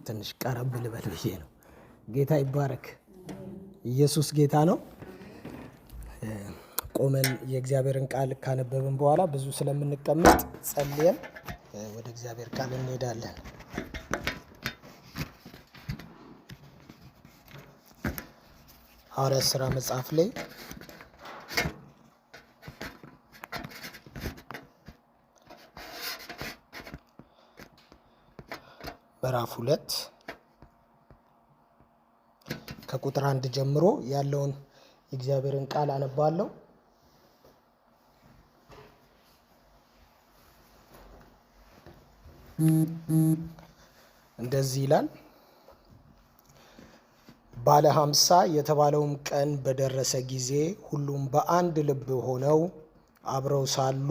ትንሽ ቀረብ ልበል ብዬ ነው። ጌታ ይባረክ። ኢየሱስ ጌታ ነው። ቆመን የእግዚአብሔርን ቃል ካነበብን በኋላ ብዙ ስለምንቀመጥ ጸልየን ወደ እግዚአብሔር ቃል እንሄዳለን። ሐዋርያት ሥራ መጽሐፍ ላይ ምዕራፍ 2 ከቁጥር 1 ጀምሮ ያለውን የእግዚአብሔርን ቃል አነባለሁ። እንደዚህ ይላል። ባለ 50 የተባለውም ቀን በደረሰ ጊዜ ሁሉም በአንድ ልብ ሆነው አብረው ሳሉ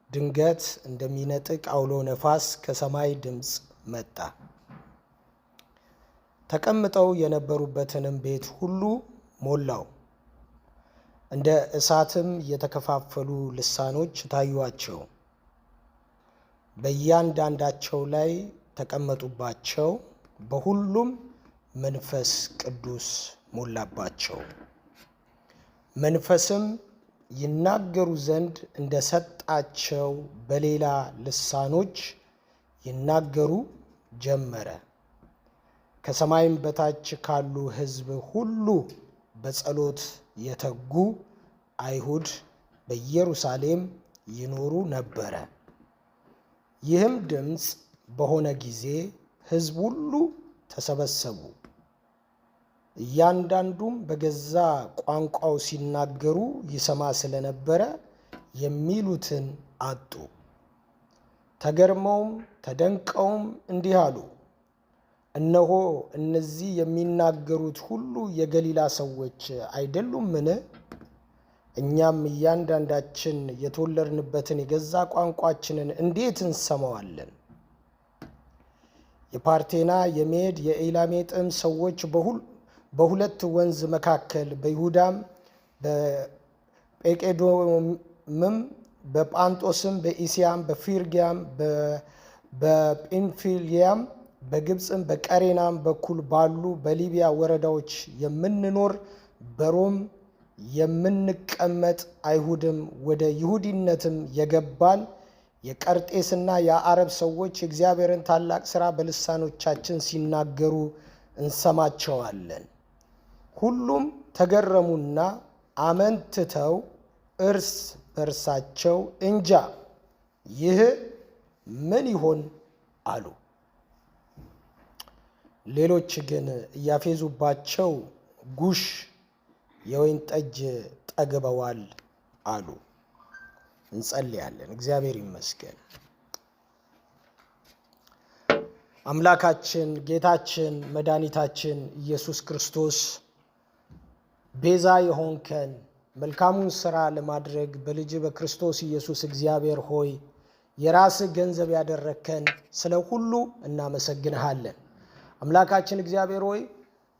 ድንገት እንደሚነጥቅ አውሎ ነፋስ ከሰማይ ድምፅ መጣ። ተቀምጠው የነበሩበትንም ቤት ሁሉ ሞላው። እንደ እሳትም የተከፋፈሉ ልሳኖች ታዩአቸው፣ በእያንዳንዳቸው ላይ ተቀመጡባቸው። በሁሉም መንፈስ ቅዱስ ሞላባቸው። መንፈስም ይናገሩ ዘንድ እንደሰጣቸው በሌላ ልሳኖች ይናገሩ ጀመረ። ከሰማይም በታች ካሉ ሕዝብ ሁሉ በጸሎት የተጉ አይሁድ በኢየሩሳሌም ይኖሩ ነበረ። ይህም ድምፅ በሆነ ጊዜ ሕዝብ ሁሉ ተሰበሰቡ። እያንዳንዱም በገዛ ቋንቋው ሲናገሩ ይሰማ ስለነበረ የሚሉትን አጡ። ተገርመውም ተደንቀውም እንዲህ አሉ፣ እነሆ እነዚህ የሚናገሩት ሁሉ የገሊላ ሰዎች አይደሉምን? እኛም እያንዳንዳችን የተወለድንበትን የገዛ ቋንቋችንን እንዴት እንሰማዋለን? የፓርቴና የሜድ የኤላሜጥም ሰዎች በሁለት ወንዝ መካከል በይሁዳም በጴቄዶምም በጳንጦስም በኢስያም በፊርጊያም በጵንፊልያም በግብፅም በቀሬናም በኩል ባሉ በሊቢያ ወረዳዎች የምንኖር በሮም የምንቀመጥ አይሁድም ወደ ይሁዲነትም የገባን የቀርጤስና የአረብ ሰዎች የእግዚአብሔርን ታላቅ ሥራ በልሳኖቻችን ሲናገሩ እንሰማቸዋለን። ሁሉም ተገረሙና አመንትተው እርስ በርሳቸው እንጃ ይህ ምን ይሆን አሉ። ሌሎች ግን እያፌዙባቸው ጉሽ የወይን ጠጅ ጠግበዋል አሉ። እንጸልያለን። እግዚአብሔር ይመስገን። አምላካችን ጌታችን መድኃኒታችን ኢየሱስ ክርስቶስ ቤዛ የሆንከን መልካሙን ሥራ ለማድረግ በልጅ በክርስቶስ ኢየሱስ እግዚአብሔር ሆይ የራስህ ገንዘብ ያደረግከን ስለ ሁሉ እናመሰግንሃለን። አምላካችን እግዚአብሔር ሆይ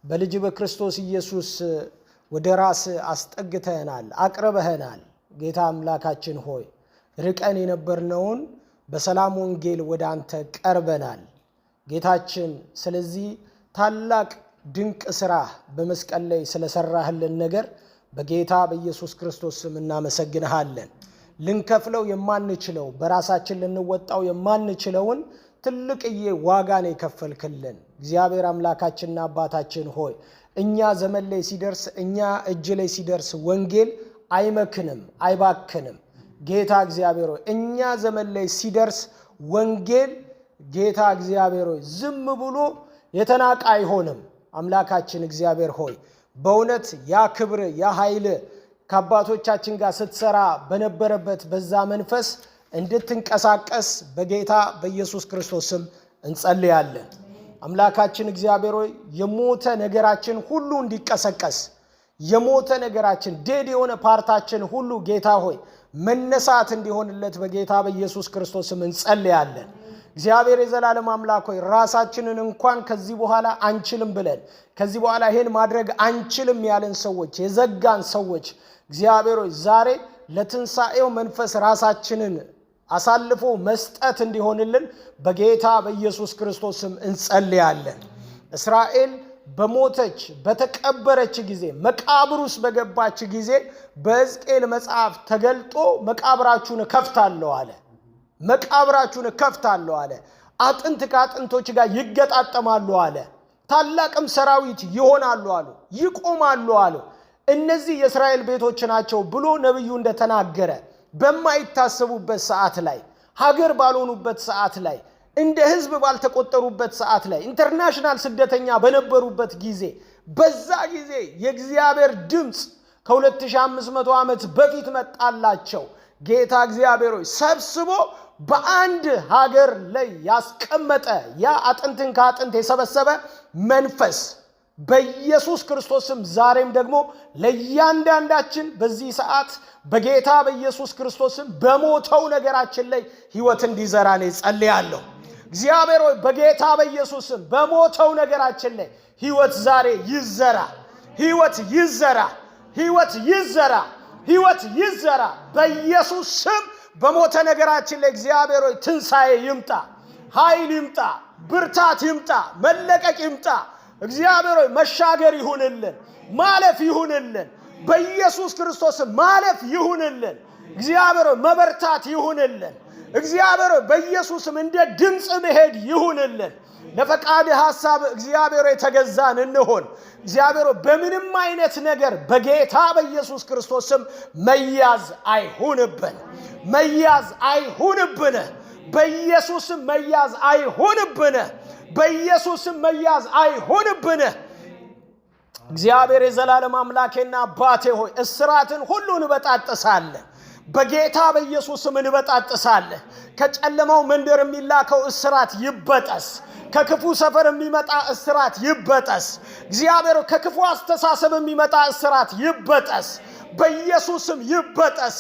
በልጅ በክርስቶስ ኢየሱስ ወደ ራስህ አስጠግተናል፣ አቅርበህናል። ጌታ አምላካችን ሆይ ርቀን የነበርነውን በሰላም ወንጌል ወደ አንተ ቀርበናል። ጌታችን ስለዚህ ታላቅ ድንቅ ሥራ በመስቀል ላይ ስለሰራህልን ነገር በጌታ በኢየሱስ ክርስቶስ ስም እናመሰግንሃለን። ልንከፍለው የማንችለው በራሳችን ልንወጣው የማንችለውን ትልቅዬ ዋጋን የከፈልክልን እግዚአብሔር አምላካችንና አባታችን ሆይ እኛ ዘመን ላይ ሲደርስ እኛ እጅ ላይ ሲደርስ ወንጌል አይመክንም፣ አይባክንም። ጌታ እግዚአብሔር ሆይ እኛ ዘመን ላይ ሲደርስ ወንጌል ጌታ እግዚአብሔር ሆይ ዝም ብሎ የተናቀ አይሆንም። አምላካችን እግዚአብሔር ሆይ በእውነት ያ ክብር ያ ኃይል ከአባቶቻችን ጋር ስትሰራ በነበረበት በዛ መንፈስ እንድትንቀሳቀስ በጌታ በኢየሱስ ክርስቶስ ስም እንጸልያለን። አምላካችን እግዚአብሔር ሆይ የሞተ ነገራችን ሁሉ እንዲቀሰቀስ የሞተ ነገራችን ዴድ የሆነ ፓርታችን ሁሉ ጌታ ሆይ መነሳት እንዲሆንለት በጌታ በኢየሱስ ክርስቶስ ስም እንጸልያለን። እግዚአብሔር የዘላለም አምላክ ሆይ ራሳችንን እንኳን ከዚህ በኋላ አንችልም ብለን ከዚህ በኋላ ይሄን ማድረግ አንችልም ያለን ሰዎች የዘጋን ሰዎች እግዚአብሔር ሆይ ዛሬ ለትንሳኤው መንፈስ ራሳችንን አሳልፎ መስጠት እንዲሆንልን በጌታ በኢየሱስ ክርስቶስ ስም እንጸልያለን። እስራኤል በሞተች በተቀበረች ጊዜ መቃብር ውስጥ በገባች ጊዜ በሕዝቅኤል መጽሐፍ ተገልጦ መቃብራችሁን እከፍታለሁ አለ። መቃብራችሁን እከፍታለሁ አለ። አጥንት ከአጥንቶች ጋር ይገጣጠማሉ አለ። ታላቅም ሰራዊት ይሆናሉ አሉ፣ ይቆማሉ አሉ። እነዚህ የእስራኤል ቤቶች ናቸው ብሎ ነብዩ እንደተናገረ በማይታሰቡበት ሰዓት ላይ፣ ሀገር ባልሆኑበት ሰዓት ላይ፣ እንደ ህዝብ ባልተቆጠሩበት ሰዓት ላይ፣ ኢንተርናሽናል ስደተኛ በነበሩበት ጊዜ፣ በዛ ጊዜ የእግዚአብሔር ድምፅ ከ2500 ዓመት በፊት መጣላቸው። ጌታ እግዚአብሔር ሆይ ሰብስቦ በአንድ ሀገር ላይ ያስቀመጠ ያ አጥንትን ከአጥንት የሰበሰበ መንፈስ በኢየሱስ ክርስቶስም ዛሬም ደግሞ ለእያንዳንዳችን በዚህ ሰዓት በጌታ በኢየሱስ ክርስቶስም በሞተው ነገራችን ላይ ሕይወት እንዲዘራ ነው ጸልያለሁ። እግዚአብሔር ሆይ በጌታ በኢየሱስም በሞተው ነገራችን ላይ ሕይወት ዛሬ ይዘራ፣ ሕይወት ይዘራ፣ ሕይወት ይዘራ፣ ሕይወት ይዘራ በኢየሱስ ስም። በሞተ ነገራችን ላይ እግዚአብሔር ሆይ ትንሣኤ ይምጣ፣ ኃይል ይምጣ፣ ብርታት ይምጣ፣ መለቀቅ ይምጣ። እግዚአብሔር ሆይ መሻገር ይሁንልን፣ ማለፍ ይሁንልን፣ በኢየሱስ ክርስቶስ ማለፍ ይሁንልን። እግዚአብሔር ሆይ መበርታት ይሁንልን። እግዚአብሔር ሆይ በኢየሱስም እንደ ድምፅ መሄድ ይሁንልን። ለፈቃድ ሐሳብ እግዚአብሔር ሆይ ተገዛን እንሆን። እግዚአብሔር ሆይ በምንም አይነት ነገር በጌታ በኢየሱስ ክርስቶስም መያዝ አይሁንብን፣ መያዝ አይሁንብን። በኢየሱስም መያዝ አይሁንብን፣ በኢየሱስም መያዝ አይሁንብን። እግዚአብሔር የዘላለም አምላኬና አባቴ ሆይ እስራትን ሁሉ እንበጣጥሳለን፣ በጌታ በኢየሱስም እንበጣጥሳለን። ከጨለማው መንደር የሚላከው እስራት ይበጠስ፣ ከክፉ ሰፈር የሚመጣ እስራት ይበጠስ። እግዚአብሔር ከክፉ አስተሳሰብ የሚመጣ እስራት ይበጠስ፣ በኢየሱስም ይበጠስ።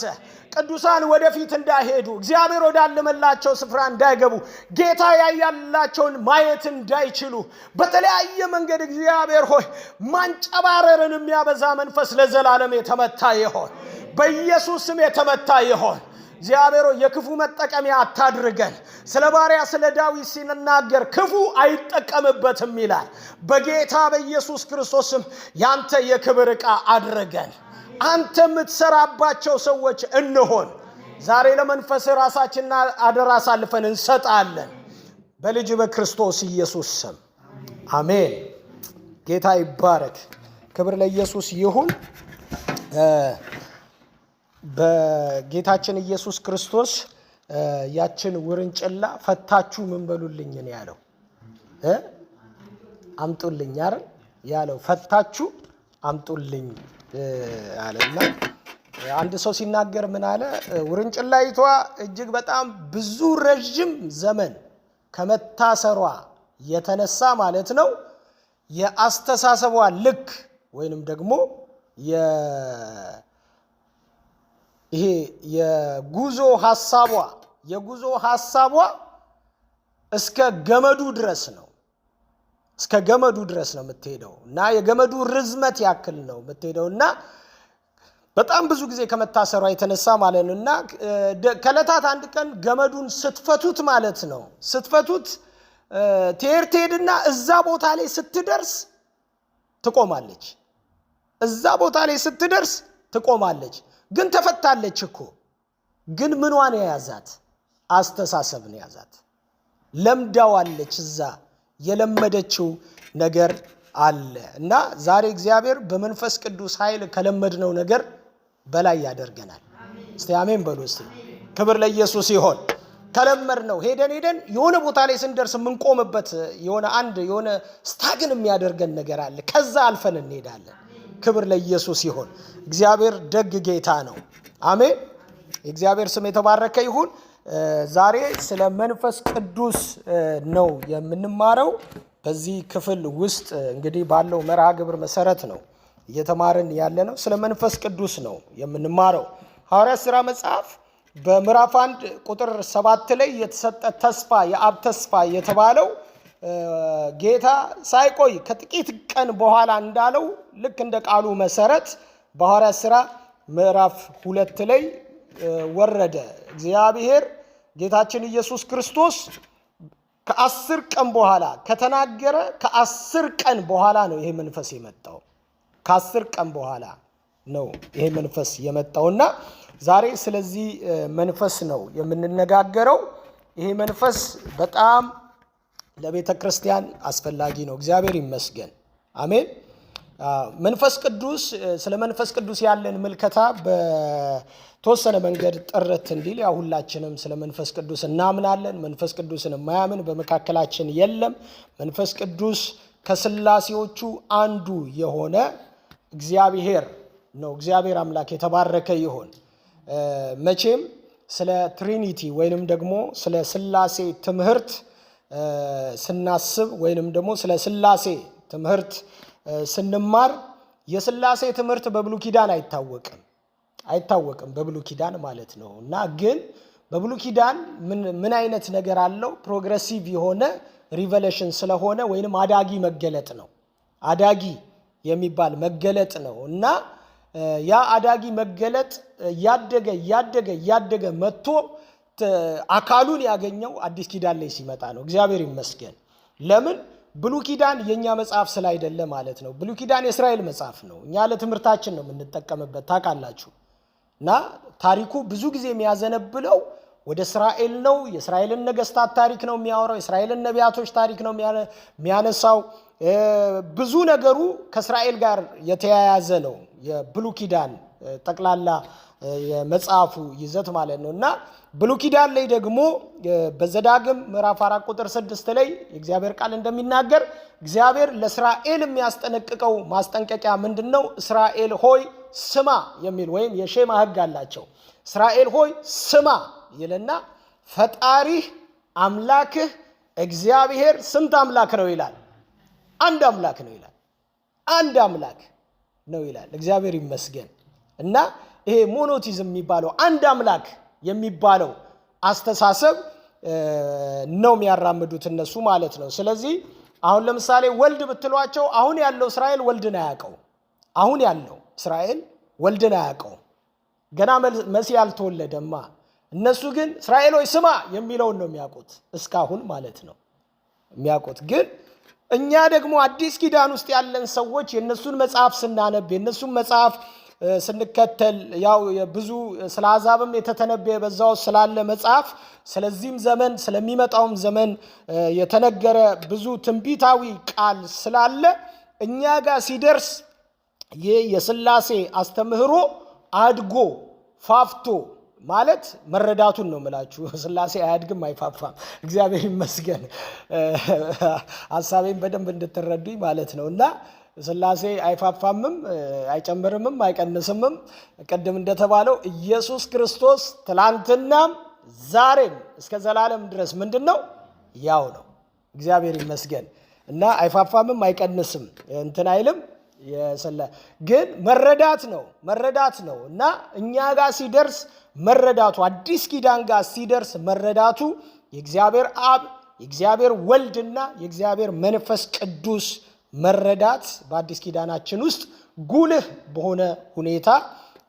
ቅዱሳን ወደፊት እንዳይሄዱ፣ እግዚአብሔር ወዳለመላቸው ስፍራ እንዳይገቡ፣ ጌታ ያያላቸውን ማየት እንዳይችሉ በተለያየ መንገድ እግዚአብሔር ሆይ ማንጨባረርን የሚያበዛ መንፈስ ለዘላለም የተመታ ይሆን፣ በኢየሱስ ስም የተመታ ይሆን። እግዚአብሔር ሆይ የክፉ መጠቀሚያ አታድርገን። ስለ ባሪያ ስለ ዳዊት ሲናገር ክፉ አይጠቀምበትም ይላል። በጌታ በኢየሱስ ክርስቶስም ያንተ የክብር ዕቃ አድርገን፣ አንተ የምትሰራባቸው ሰዎች እንሆን። ዛሬ ለመንፈስ ራሳችንና አደራ አሳልፈን እንሰጣለን፣ በልጅ በክርስቶስ ኢየሱስ ስም አሜን። ጌታ ይባረክ። ክብር ለኢየሱስ ይሁን። በጌታችን ኢየሱስ ክርስቶስ ያችን ውርንጭላ ፈታችሁ ምን በሉልኝ ነው ያለው፣ አምጡልኝ አይደል ያለው፣ ፈታችሁ አምጡልኝ አለና አንድ ሰው ሲናገር ምን አለ? ውርንጭላይቷ እጅግ በጣም ብዙ ረጅም ዘመን ከመታሰሯ የተነሳ ማለት ነው የአስተሳሰቧ ልክ ወይንም ደግሞ ይሄ የጉዞ ሐሳቧ እስከ ገመዱ ድረስ ነው፣ እስከ ገመዱ ድረስ ነው የምትሄደው እና የገመዱ ርዝመት ያክል ነው የምትሄደው እና በጣም ብዙ ጊዜ ከመታሰሯ የተነሳ ማለት ነው። እና ከዕለታት አንድ ቀን ገመዱን ስትፈቱት ማለት ነው፣ ስትፈቱት ትሄድና እዛ ቦታ ላይ ስትደርስ ትቆማለች። እዛ ቦታ ላይ ስትደርስ ትቆማለች። ግን ተፈታለች እኮ። ግን ምኗን የያዛት? አስተሳሰብ ነው የያዛት። ለምዳዋለች። እዛ የለመደችው ነገር አለ እና ዛሬ እግዚአብሔር በመንፈስ ቅዱስ ኃይል ከለመድነው ነገር በላይ ያደርገናል። እስቲ አሜን በሉ። እስቲ ክብር ለኢየሱስ ይሁን። ከለመድነው ሄደን የሆነ ቦታ ላይ ስንደርስ የምንቆምበት የሆነ ስታግን የሚያደርገን ነገር አለ። ከዛ አልፈን እንሄዳለን። ክብር ለኢየሱስ ይሁን። እግዚአብሔር ደግ ጌታ ነው። አሜን። የእግዚአብሔር ስም የተባረከ ይሁን። ዛሬ ስለ መንፈስ ቅዱስ ነው የምንማረው። በዚህ ክፍል ውስጥ እንግዲህ ባለው መርሃ ግብር መሰረት ነው እየተማርን ያለነው። ስለ መንፈስ ቅዱስ ነው የምንማረው። ሐዋርያት ሥራ መጽሐፍ በምዕራፍ 1 ቁጥር 7 ላይ የተሰጠ ተስፋ፣ የአብ ተስፋ የተባለው ጌታ ሳይቆይ ከጥቂት ቀን በኋላ እንዳለው ልክ እንደ ቃሉ መሰረት በሐዋርያት ሥራ ምዕራፍ 2 ላይ ወረደ። እግዚአብሔር ጌታችን ኢየሱስ ክርስቶስ ከ10 ቀን በኋላ ከተናገረ ከ10 ቀን በኋላ ነው ይሄ መንፈስ የመጣው። ከ10 ቀን በኋላ ነው ይሄ መንፈስ የመጣውና ዛሬ ስለዚህ መንፈስ ነው የምንነጋገረው። ይሄ መንፈስ በጣም ለቤተ ክርስቲያን አስፈላጊ ነው። እግዚአብሔር ይመስገን። አሜን። መንፈስ ቅዱስ ስለ መንፈስ ቅዱስ ያለን ምልከታ በተወሰነ መንገድ ጥርት እንዲል ያው ሁላችንም ስለ መንፈስ ቅዱስ እናምናለን። መንፈስ ቅዱስን የማያምን በመካከላችን የለም። መንፈስ ቅዱስ ከስላሴዎቹ አንዱ የሆነ እግዚአብሔር ነው። እግዚአብሔር አምላክ የተባረከ ይሁን። መቼም ስለ ትሪኒቲ ወይንም ደግሞ ስለ ስላሴ ትምህርት ስናስብ ወይንም ደግሞ ስለ ስላሴ ትምህርት ስንማር የስላሴ ትምህርት በብሉይ ኪዳን አይታወቅም በብሉይ ኪዳን ማለት ነው። እና ግን በብሉይ ኪዳን ምን አይነት ነገር አለው? ፕሮግሬሲቭ የሆነ ሪቨሌሽን ስለሆነ ወይንም አዳጊ መገለጥ ነው። አዳጊ የሚባል መገለጥ ነው እና ያ አዳጊ መገለጥ ያደገ መጥቶ አካሉን ያገኘው አዲስ ኪዳን ላይ ሲመጣ ነው። እግዚአብሔር ይመስገን። ለምን? ብሉይ ኪዳን የኛ መጽሐፍ ስላይደለ ማለት ነው። ብሉይ ኪዳን የእስራኤል መጽሐፍ ነው። እኛ ለትምህርታችን ነው የምንጠቀምበት ታውቃላችሁ። እና ታሪኩ ብዙ ጊዜ የሚያዘነብለው ወደ እስራኤል ነው። የእስራኤልን ነገስታት ታሪክ ነው የሚያወራው። የእስራኤልን ነቢያቶች ታሪክ ነው የሚያነሳው። ብዙ ነገሩ ከእስራኤል ጋር የተያያዘ ነው የብሉይ ኪዳን ጠቅላላ የመጽሐፉ ይዘት ማለት ነው። እና ብሉይ ኪዳን ላይ ደግሞ በዘዳግም ምዕራፍ 4 ቁጥር 6 ላይ የእግዚአብሔር ቃል እንደሚናገር እግዚአብሔር ለእስራኤል የሚያስጠነቅቀው ማስጠንቀቂያ ምንድነው? እስራኤል ሆይ ስማ የሚል ወይም የሼማ ሕግ አላቸው። እስራኤል ሆይ ስማ ይልና ፈጣሪህ አምላክህ እግዚአብሔር ስንት አምላክ ነው ይላል? አንድ አምላክ ነው ይላል። አንድ አምላክ ነው ይላል። እግዚአብሔር ይመስገን። እና ይሄ ሞኖቲዝም የሚባለው አንድ አምላክ የሚባለው አስተሳሰብ ነው የሚያራምዱት እነሱ ማለት ነው። ስለዚህ አሁን ለምሳሌ ወልድ ብትሏቸው አሁን ያለው እስራኤል ወልድን አያውቀው። አሁን ያለው እስራኤል ወልድን አያውቀው። ገና መሲህ አልተወለደማ። እነሱ ግን እስራኤል ሆይ ስማ የሚለውን ነው የሚያውቁት እስካሁን ማለት ነው የሚያውቁት። ግን እኛ ደግሞ አዲስ ኪዳን ውስጥ ያለን ሰዎች የነሱን መጽሐፍ ስናነብ የነሱን መጽሐፍ ስንከተል ያው ብዙ ስለ አሕዛብም የተተነበየ በዛው ስላለ መጽሐፍ ስለዚህም ዘመን ስለሚመጣውም ዘመን የተነገረ ብዙ ትንቢታዊ ቃል ስላለ እኛ ጋር ሲደርስ የስላሴ አስተምህሮ አድጎ ፋፍቶ ማለት መረዳቱን ነው የምላችሁ። ስላሴ አያድግም አይፋፋም። እግዚአብሔር ይመስገን። ሐሳቤን በደንብ እንድትረዱኝ ማለት ነው። እና ስላሴ አይፋፋምም፣ አይጨምርምም፣ አይቀንስምም። ቅድም እንደተባለው ኢየሱስ ክርስቶስ ትላንትናም ዛሬም እስከ ዘላለም ድረስ ምንድነው? ያው ነው። እግዚአብሔር ይመስገን። እና አይፋፋምም፣ አይቀንስም፣ እንትን አይልም። ግን መረዳት ነው። እና እኛ ጋር ሲደርስ መረዳቱ አዲስ ኪዳን ጋር ሲደርስ መረዳቱ የእግዚአብሔር አብ የእግዚአብሔር ወልድና የእግዚአብሔር መንፈስ ቅዱስ መረዳት በአዲስ ኪዳናችን ውስጥ ጉልህ በሆነ ሁኔታ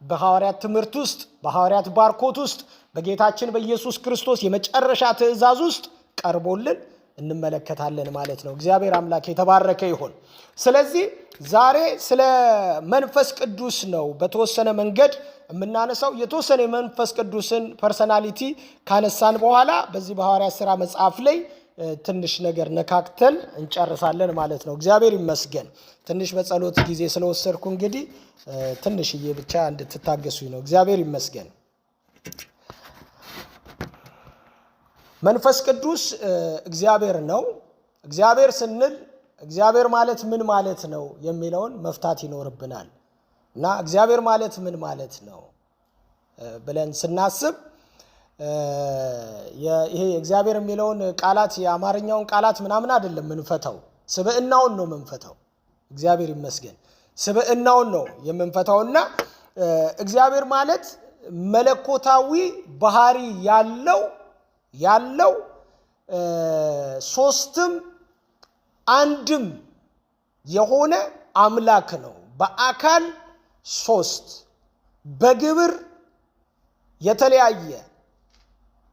በሐዋርያት ትምህርት ውስጥ በሐዋርያት ባርኮት ውስጥ በጌታችን በኢየሱስ ክርስቶስ የመጨረሻ ትእዛዝ ውስጥ ቀርቦልን እንመለከታለን ማለት ነው። እግዚአብሔር አምላክ የተባረከ ይሁን። ስለዚህ ዛሬ ስለ መንፈስ ቅዱስ ነው በተወሰነ መንገድ የምናነሳው። የተወሰነ የመንፈስ ቅዱስን ፐርሰናሊቲ ካነሳን በኋላ በዚህ በሐዋርያት ሥራ መጽሐፍ ላይ ትንሽ ነገር ነካክተን እንጨርሳለን ማለት ነው። እግዚአብሔር ይመስገን። ትንሽ በጸሎት ጊዜ ስለወሰድኩ እንግዲህ ትንሽዬ ብቻ እንድትታገሱኝ ነው። እግዚአብሔር ይመስገን። መንፈስ ቅዱስ እግዚአብሔር ነው። እግዚአብሔር ስንል እግዚአብሔር ማለት ምን ማለት ነው የሚለውን መፍታት ይኖርብናል። እና እግዚአብሔር ማለት ምን ማለት ነው ብለን ስናስብ ይሄ እግዚአብሔር የሚለውን ቃላት የአማርኛውን ቃላት ምናምን አይደለም የምንፈታው፣ ስብዕናውን ነው የምንፈታው። እግዚአብሔር ይመስገን። ስብዕናውን ነው የምንፈታውና እግዚአብሔር ማለት መለኮታዊ ባህሪ ያለው ሶስትም አንድም የሆነ አምላክ ነው። በአካል ሶስት፣ በግብር የተለያየ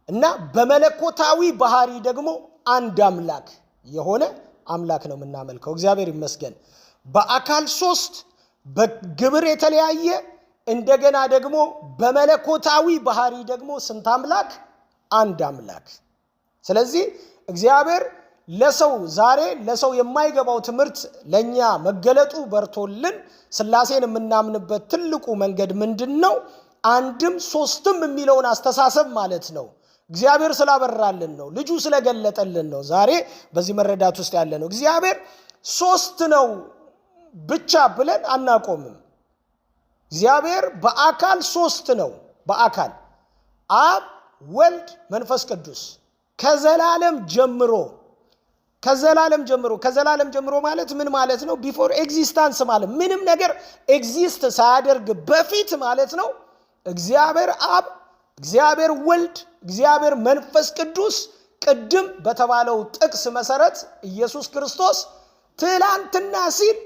እና በመለኮታዊ ባህሪ ደግሞ አንድ አምላክ የሆነ አምላክ ነው የምናመልከው። እግዚአብሔር ይመስገን። በአካል ሶስት፣ በግብር የተለያየ፣ እንደገና ደግሞ በመለኮታዊ ባህሪ ደግሞ ስንት አምላክ? አንድ አምላክ። ስለዚህ እግዚአብሔር ለሰው ዛሬ ለሰው የማይገባው ትምህርት ለኛ መገለጡ በርቶልን ሥላሴን የምናምንበት ትልቁ መንገድ ምንድነው? አንድም ሶስትም የሚለውን አስተሳሰብ ማለት ነው እግዚአብሔር ስላበራልን ነው፣ ልጁ ስለገለጠልን ነው ዛሬ በዚህ መረዳት ውስጥ ያለ ነው። እግዚአብሔር ሶስት ነው ብቻ ብለን አናቆምም። እግዚአብሔር በአካል ሶስት ነው። በአካል አብ፣ ወልድ፣ መንፈስ ቅዱስ ከዘላለም ጀምሮ ማለት ምን ማለት ነው? ቢፎር ኤግዚስታንስ ማለት ምንም ነገር ኤግዚስት ሳያደርግ በፊት ማለት ነው። እግዚአብሔር አብ፣ እግዚአብሔር ወልድ፣ እግዚአብሔር መንፈስ ቅዱስ ቅድም በተባለው ጥቅስ መሰረት ኢየሱስ ክርስቶስ ትላንትና ሲል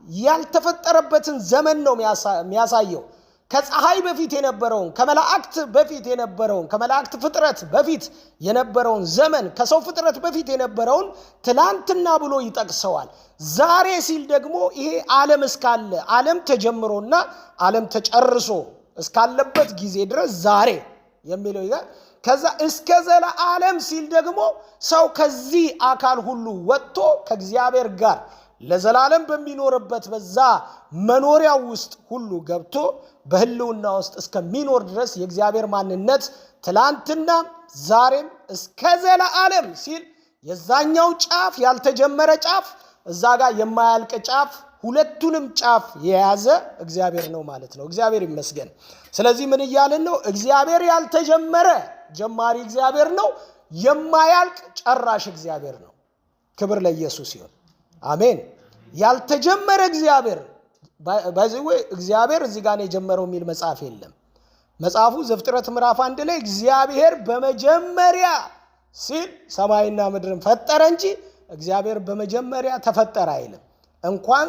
ያልተፈጠረበትን ዘመን ነው የሚያሳየው። ከፀሐይ በፊት የነበረውን፣ ከመላእክት በፊት የነበረውን፣ ከመላእክት ፍጥረት በፊት የነበረውን ዘመን፣ ከሰው ፍጥረት በፊት የነበረውን ትላንትና ብሎ ይጠቅሰዋል። ዛሬ ሲል ደግሞ ይሄ ዓለም እስካለ ዓለም ተጀምሮና ዓለም ተጨርሶ እስካለበት ጊዜ ድረስ ዛሬ የሚለው ይላል። ከዛ እስከ ዘላለም ሲል ደግሞ ሰው ከዚህ አካል ሁሉ ወጥቶ ከእግዚአብሔር ጋር ለዘላለም በሚኖርበት በዛ መኖሪያው ውስጥ ሁሉ ገብቶ በህልውና ውስጥ እስከሚኖር ድረስ የእግዚአብሔር ማንነት ትላንትና ዛሬም እስከ ዘላለም ሲል የዛኛው ጫፍ ያልተጀመረ ጫፍ እዛ ጋር የማያልቅ ጫፍ ሁለቱንም ጫፍ የያዘ እግዚአብሔር ነው ማለት ነው። እግዚአብሔር ይመስገን። ስለዚህ ምን እያልን ነው? እግዚአብሔር ያልተጀመረ ጀማሪ እግዚአብሔር ነው፣ የማያልቅ ጨራሽ እግዚአብሔር ነው። ክብር ለኢየሱስ ይሁን። አሜን። ያልተጀመረ እግዚአብሔር ባይዘው እግዚአብሔር እዚህ ጋር ነው የጀመረው የሚል መጽሐፍ የለም። መጽሐፉ ዘፍጥረት ምዕራፍ 1 ላይ እግዚአብሔር በመጀመሪያ ሲል ሰማይና ምድርን ፈጠረ እንጂ እግዚአብሔር በመጀመሪያ ተፈጠረ አይልም። እንኳን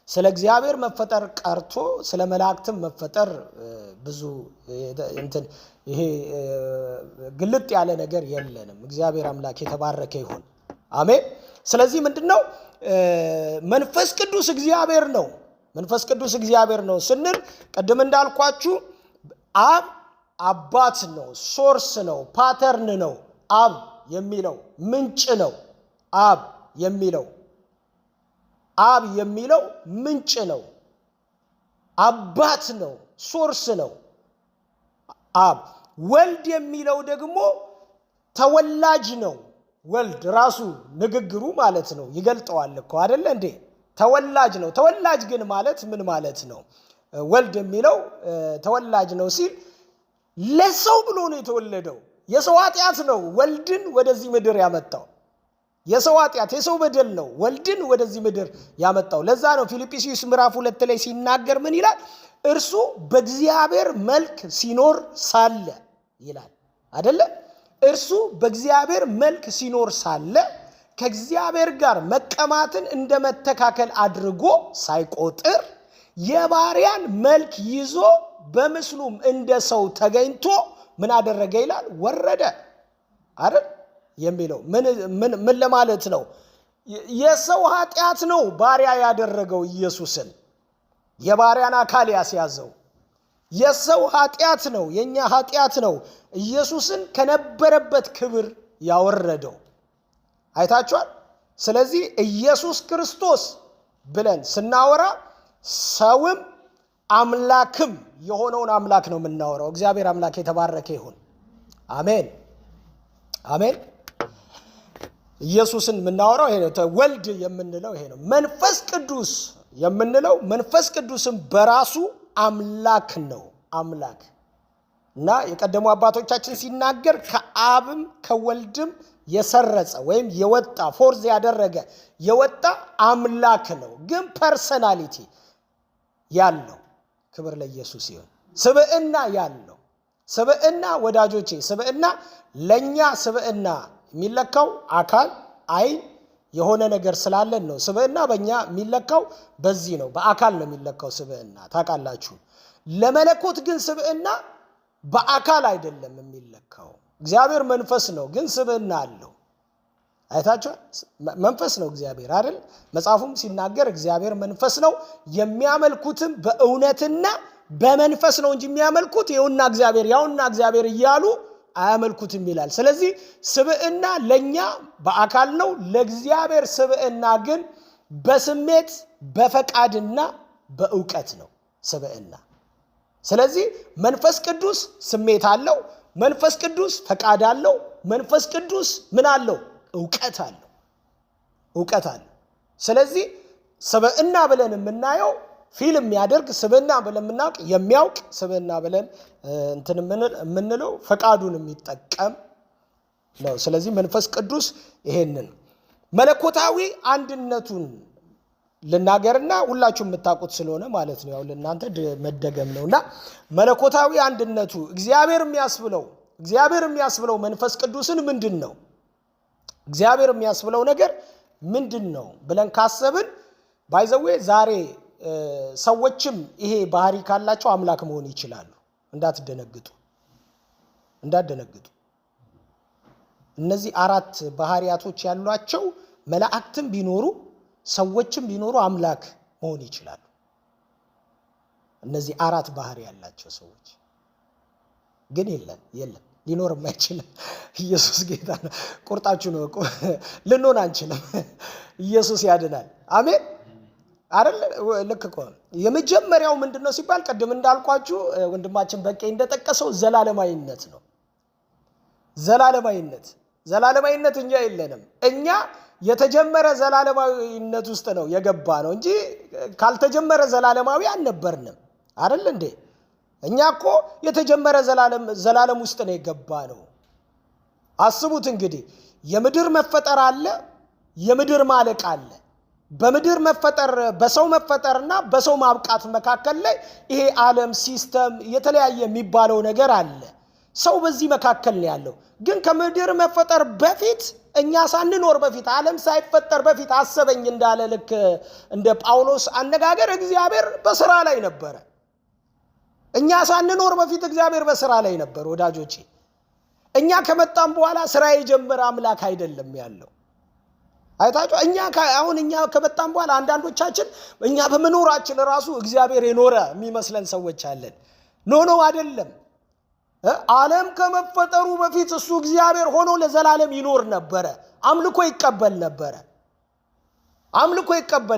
ስለ እግዚአብሔር መፈጠር ቀርቶ ስለ መላእክትም መፈጠር ብዙ ይሄ ግልጥ ያለ ነገር የለንም። እግዚአብሔር አምላክ የተባረከ ይሁን። አሜን። ስለዚህ ምንድነው መንፈስ ቅዱስ እግዚአብሔር ነው። መንፈስ ቅዱስ እግዚአብሔር ነው ስንል ቀደም እንዳልኳችሁ አብ አባት ነው፣ ሶርስ ነው፣ ፓተርን ነው። አብ የሚለው ምንጭ ነው። አብ የሚለው ምንጭ ነው። አባት ነው፣ ሶርስ ነው አብ። ወልድ የሚለው ደግሞ ተወላጅ ነው። ወልድ ራሱ ንግግሩ ማለት ነው ይገልጠዋል እኮ አይደለ እንዴ? ተወላጅ ነው። ተወላጅ ግን ማለት ምን ማለት ነው? ወልድ የሚለው ተወላጅ ነው ሲል ለሰው ብሎ ነው የተወለደው። የሰው ኃጢአት ነው ወልድን ወደዚህ ምድር ያመጣው። የሰው ኃጢአት የሰው በደል ነው ወልድን ወደዚህ ምድር ያመጣው። ለዛ ነው ፊልጵስዩስ ምዕራፍ 2 ላይ ሲናገር ምን ይላል? እርሱ በእግዚአብሔር መልክ ሲኖር ሳለ ይላል አይደለ? እርሱ በእግዚአብሔር መልክ ሲኖር ሳለ ከእግዚአብሔር ጋር መቀማትን እንደ መተካከል አድርጎ ሳይቆጥር የባሪያን መልክ ይዞ በምስሉም እንደ ሰው ተገኝቶ ምን አደረገ ይላል? ወረደ አይደል የሚለው ምን ለማለት ነው? የሰው ኃጢአት ነው ባሪያ ያደረገው ኢየሱስን፣ የባሪያን አካል ያስያዘው የሰው ኃጢአት ነው፣ የኛ ኃጢአት ነው ኢየሱስን ከነበረበት ክብር ያወረደው። አይታችኋል። ስለዚህ ኢየሱስ ክርስቶስ ብለን ስናወራ ሰውም አምላክም የሆነውን አምላክ ነው የምናወራው። እግዚአብሔር አምላክ የተባረከ ይሁን። አሜን አሜን። ኢየሱስን የምናወራው ይሄ ነው። ወልድ የምንለው ይሄ ነው። መንፈስ ቅዱስ የምንለው መንፈስ ቅዱስም በራሱ አምላክ ነው። አምላክ እና የቀደሙ አባቶቻችን ሲናገር ከአብም ከወልድም የሰረጸ ወይም የወጣ ፎርዝ ያደረገ የወጣ አምላክ ነው፣ ግን ፐርሰናሊቲ ያለው። ክብር ለኢየሱስ ይሁን። ስብዕና ያለው ስብዕና ወዳጆቼ፣ ስብዕና ለኛ ስብዕና የሚለካው አካል አይን የሆነ ነገር ስላለን ነው። ስብዕና በእኛ የሚለካው በዚህ ነው፣ በአካል ነው የሚለካው ስብዕና። ታውቃላችሁ። ለመለኮት ግን ስብዕና በአካል አይደለም የሚለካው። እግዚአብሔር መንፈስ ነው ግን ስብዕና አለው። አይታችሁ መንፈስ ነው እግዚአብሔር አይደል? መጽሐፉም ሲናገር እግዚአብሔር መንፈስ ነው የሚያመልኩትም በእውነትና በመንፈስ ነው እንጂ የሚያመልኩት ያውና እግዚአብሔር እያሉ አያመልኩትም ይላል። ስለዚህ ስብዕና ለኛ በአካል ነው፣ ለእግዚአብሔር ስብዕና ግን በስሜት በፈቃድና በእውቀት ነው ስብዕና። ስለዚህ መንፈስ ቅዱስ ስሜት አለው፣ መንፈስ ቅዱስ ፈቃድ አለው፣ መንፈስ ቅዱስ ምን አለው? እውቀት አለው። ስለዚህ ስብዕና ብለን የምናየው ፊልም የሚያደርግ ስብዕና ብለን የምናውቅ የሚያውቅ ስብዕና ብለን እንትን የምንለው ፈቃዱን የሚጠቀም ነው። ስለዚህ መንፈስ ቅዱስ ይሄንን መለኮታዊ አንድነቱን ልናገርና ሁላችሁም የምታውቁት ስለሆነ ማለት ነው፣ ያው ለእናንተ መደገም ነውና መለኮታዊ አንድነቱ እግዚአብሔር የሚያስብለው መንፈስ ቅዱስን ምንድነው? እግዚአብሔር የሚያስብለው ነገር ምንድነው ብለን ካሰብን ባይዘዌ ዛሬ ሰዎችም ይሄ ባህሪ ካላቸው አምላክ መሆን ይችላሉ። እንዳትደነግጡ። እነዚህ አራት ባህሪያቶች ያሏቸው መላእክትም ቢኖሩ ሰዎችም ቢኖሩ አምላክ መሆን ይችላሉ። እነዚህ አራት ባህሪ ያላቸው ሰዎች ግን የለም ሊኖርም አይችልም። ኢየሱስ ጌታ ነው። ቁርጣችሁ ነው። ልንሆን አንችልም። ኢየሱስ ያድናል። አሜን አይደል? ልክ እኮ የመጀመሪያው ምንድነው ሲባል ቅድም እንዳልኳችሁ ወንድማችን በቄ እንደጠቀሰው ዘላለማዊነት ነው። ዘላለማዊነት እኛ የለንም። እኛ የተጀመረ ዘላለማዊነት ውስጥ ነው የገባ ነው እንጂ ካልተጀመረ ዘላለማዊ አልነበርንም አይደል እንዴ? እኛ እኮ የተጀመረ ዘላለም ውስጥ ነው የገባ ነው። አስቡት እንግዲህ የምድር መፈጠር አለ፣ የምድር ማለቅ አለ። በምድር መፈጠር በሰው መፈጠርና በሰው ማብቃት መካከል ላይ ይሄ ዓለም ሲስተም የተለያየ የሚባለው ነገር አለ። ሰው በዚህ መካከል ነው ያለው። ግን ከምድር መፈጠር በፊት እኛ ሳንኖር በፊት ዓለም ሳይፈጠር በፊት አሰበኝ እንዳለ ልክ እንደ ጳውሎስ አነጋገር እግዚአብሔር በስራ ላይ ነበረ። እኛ ሳንኖር በፊት እግዚአብሔር በስራ ላይ ነበር ወዳጆቼ። እኛ ከመጣን በኋላ ስራ የጀመረ አምላክ አይደለም ያለው። አይታችሁ እኛ ከመጣን በኋላ አንዳንዶቻችን እኛ በመኖራችን ራሱ እግዚአብሔር የኖረ የሚመስለን ሰዎች አለን። ኖ አይደለም። ዓለም ከመፈጠሩ በፊት እሱ እግዚአብሔር ሆኖ ለዘላለም ይኖር ነበረ። አምልኮ ይቀበል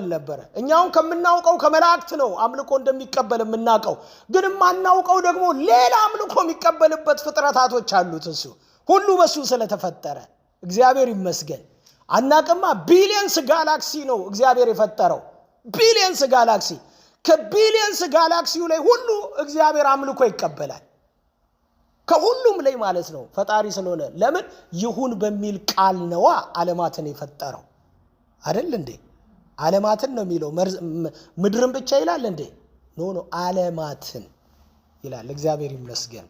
ነበረ። እኛውን ከምናውቀው ከመላእክት ነው አምልኮ እንደሚቀበል የምናውቀው። ግን ማናውቀው ደግሞ ሌላ አምልኮ የሚቀበልበት ፍጥረታቶች አሉት። እሱ ሁሉ በሱ ስለተፈጠረ እግዚአብሔር ይመስገን። አናቅማ ቢሊየንስ ጋላክሲ ነው እግዚአብሔር የፈጠረው። ቢሊየንስ ጋላክሲ። ከቢሊየንስ ጋላክሲው ላይ ሁሉ እግዚአብሔር አምልኮ ይቀበላል። ከሁሉም ላይ ማለት ነው ፈጣሪ ስለሆነ። ለምን ይሁን በሚል ቃል ነዋ ዓለማትን የፈጠረው አይደል እንዴ? ዓለማትን ነው የሚለው። ምድርን ብቻ ይላል እንዴ? ኖ ዓለማትን ይላል። እግዚአብሔር ይመስገን።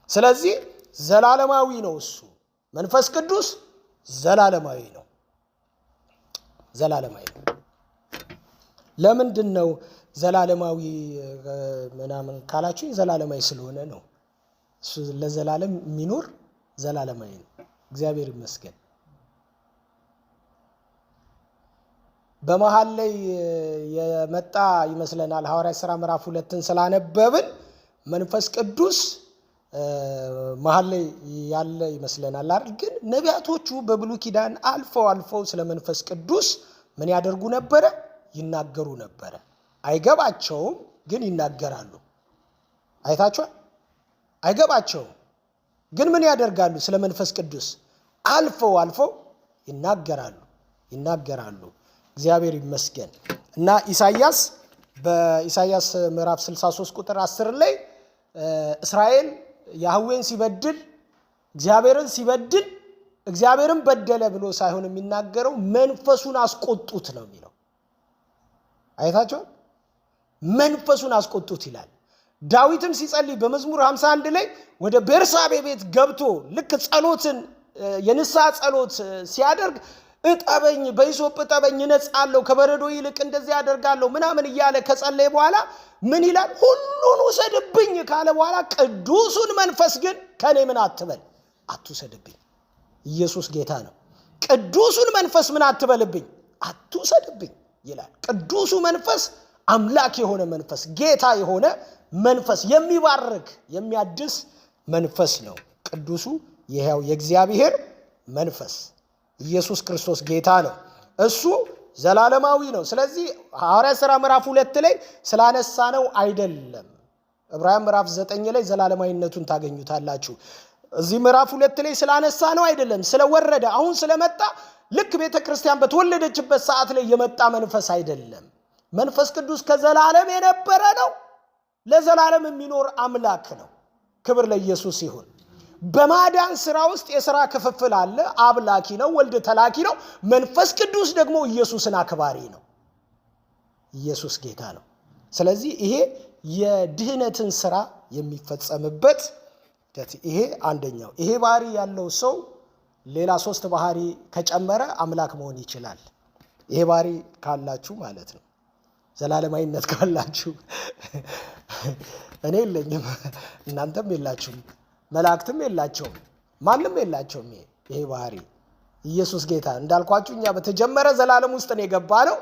ስለዚህ ዘላለማዊ ነው እሱ። መንፈስ ቅዱስ ዘላለማዊ ነው። ለምንድን ነው ዘላለማዊ ምናምን ካላችሁ ዘላለማዊ ስለሆነ ነው። እሱ ለዘላለም የሚኖር ዘላለማዊ ነው። እግዚአብሔር ይመስገን። በመሃል ላይ የመጣ ይመስለናል። ሐዋርያት ሥራ ምዕራፍ 2ን ስላነበብን መንፈስ ቅዱስ መሃል ላይ ያለ ይመስለናል አይደል? ግን ነቢያቶቹ በብሉይ ኪዳን አልፈው ስለ መንፈስ ቅዱስ ምን ያደርጉ ነበረ? ይናገሩ ነበረ። አይገባቸውም፣ ግን ይናገራሉ። አይታችኋል? አይገባቸውም፣ ግን ምን ያደርጋሉ? ስለ መንፈስ ቅዱስ አልፈው ይናገራሉ። እግዚአብሔር ይመስገን። እና በኢሳይያስ ምዕራፍ 63 ቁጥር 10 ላይ እስራኤል ያህዌን ሲበድል እግዚአብሔርን ሲበድል እግዚአብሔርን በደለ ብሎ ሳይሆን የሚናገረው መንፈሱን አስቆጡት ነው የሚለው። አይታችኋል? መንፈሱን አስቆጡት ይላል። ዳዊትም ሲጸልይ በመዝሙር 51 ላይ ወደ ቤርሳቤ ቤት ገብቶ ልክ ጸሎትን የንስሐ ጸሎት ሲያደርግ እጠበኝ በኢሶጵ እጠበኝ እነጻለሁ ከበረዶ ይልቅ እንደዚህ አደርጋለሁ ምናምን እያለ ከጸለየ በኋላ ምን ይላል? ሁሉን ውሰድብኝ ካለ በኋላ ቅዱሱን መንፈስ ግን ከኔ ምን አትበል አትውሰድብኝ። ኢየሱስ ጌታ ነው። ቅዱሱን መንፈስ ምን አትበልብኝ አትውሰድብኝ ይላል። ቅዱሱ መንፈስ አምላክ የሆነ መንፈስ፣ ጌታ የሆነ መንፈስ፣ የሚባርክ የሚያድስ መንፈስ ነው ቅዱሱ ይሄው የእግዚአብሔር መንፈስ። ኢየሱስ ክርስቶስ ጌታ ነው። እሱ ዘላለማዊ ነው። ስለዚህ ሐዋርያት ሥራ ምዕራፍ 2 ላይ ስላነሳ ነው አይደለም። ዕብራውያን ምዕራፍ 9 ላይ ዘላለማዊነቱን ታገኙታላችሁ። እዚህ ምዕራፍ 2 ላይ ስላነሳ ነው አይደለም። ስለወረደ አሁን ስለመጣ ልክ ቤተክርስቲያን በተወለደችበት ሰዓት ላይ የመጣ መንፈስ አይደለም። መንፈስ ቅዱስ ከዘላለም የነበረ ነው፣ ለዘላለም የሚኖር አምላክ ነው። ክብር ለኢየሱስ ይሁን። በማዳን ሥራ ውስጥ የሥራ ክፍፍል አለ። አብ ላኪ ነው፣ ወልድ ተላኪ ነው። መንፈስ ቅዱስ ደግሞ ኢየሱስን አክባሪ ነው። ኢየሱስ ጌታ ነው። ስለዚህ ይሄ የድህነትን ሥራ የሚፈጸምበት ይሄ አንደኛው። ይሄ ባህሪ ያለው ሰው ሌላ 3 ባህሪ ከጨመረ አምላክ መሆን ይችላል። ይሄ ባህሪ ካላችሁ ማለት ነው። ዘላለማዊነት ካላችሁ እኔ የለኝም፣ እናንተም የላችሁም፣ መላእክትም የላቸውም፣ ማንም የላቸውም ይሄ ባህሪ። ኢየሱስ ጌታ እንዳልኳችሁ እኛ በተጀመረ ዘላለም ውስጥ ነው የገባነው።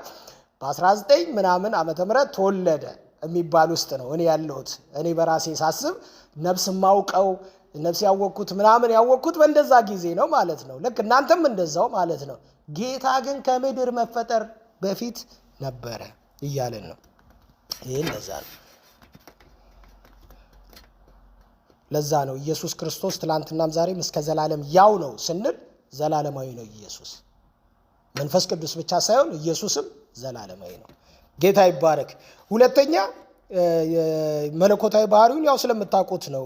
በ19 ምናምን ዓመተ ምህረት ተወለደ የሚባል ውስጥ ነው እኔ ያለሁት። እኔ በራሴ ሳስብ ነፍስ ማውቀው ነፍስ ያወቅኩት ምናምን ያወቅኩት በእንደዛ ጊዜ ነው ማለት ነው። ልክ እናንተም እንደዛው ማለት ነው። ጌታ ግን ከምድር መፈጠር በፊት ነበረ እያለን ነው። ይሄ እንደዛ ነው። ለዛ ነው ኢየሱስ ክርስቶስ ትላንትናም ዛሬም እስከ ዘላለም ያው ነው ስንል ዘላለማዊ ነው ኢየሱስ። መንፈስ ቅዱስ ብቻ ሳይሆን ኢየሱስም ዘላለማዊ ነው። ጌታ ይባረክ። ሁለተኛ መለኮታዊ ባህሪውን ያው ስለምታውቁት ነው።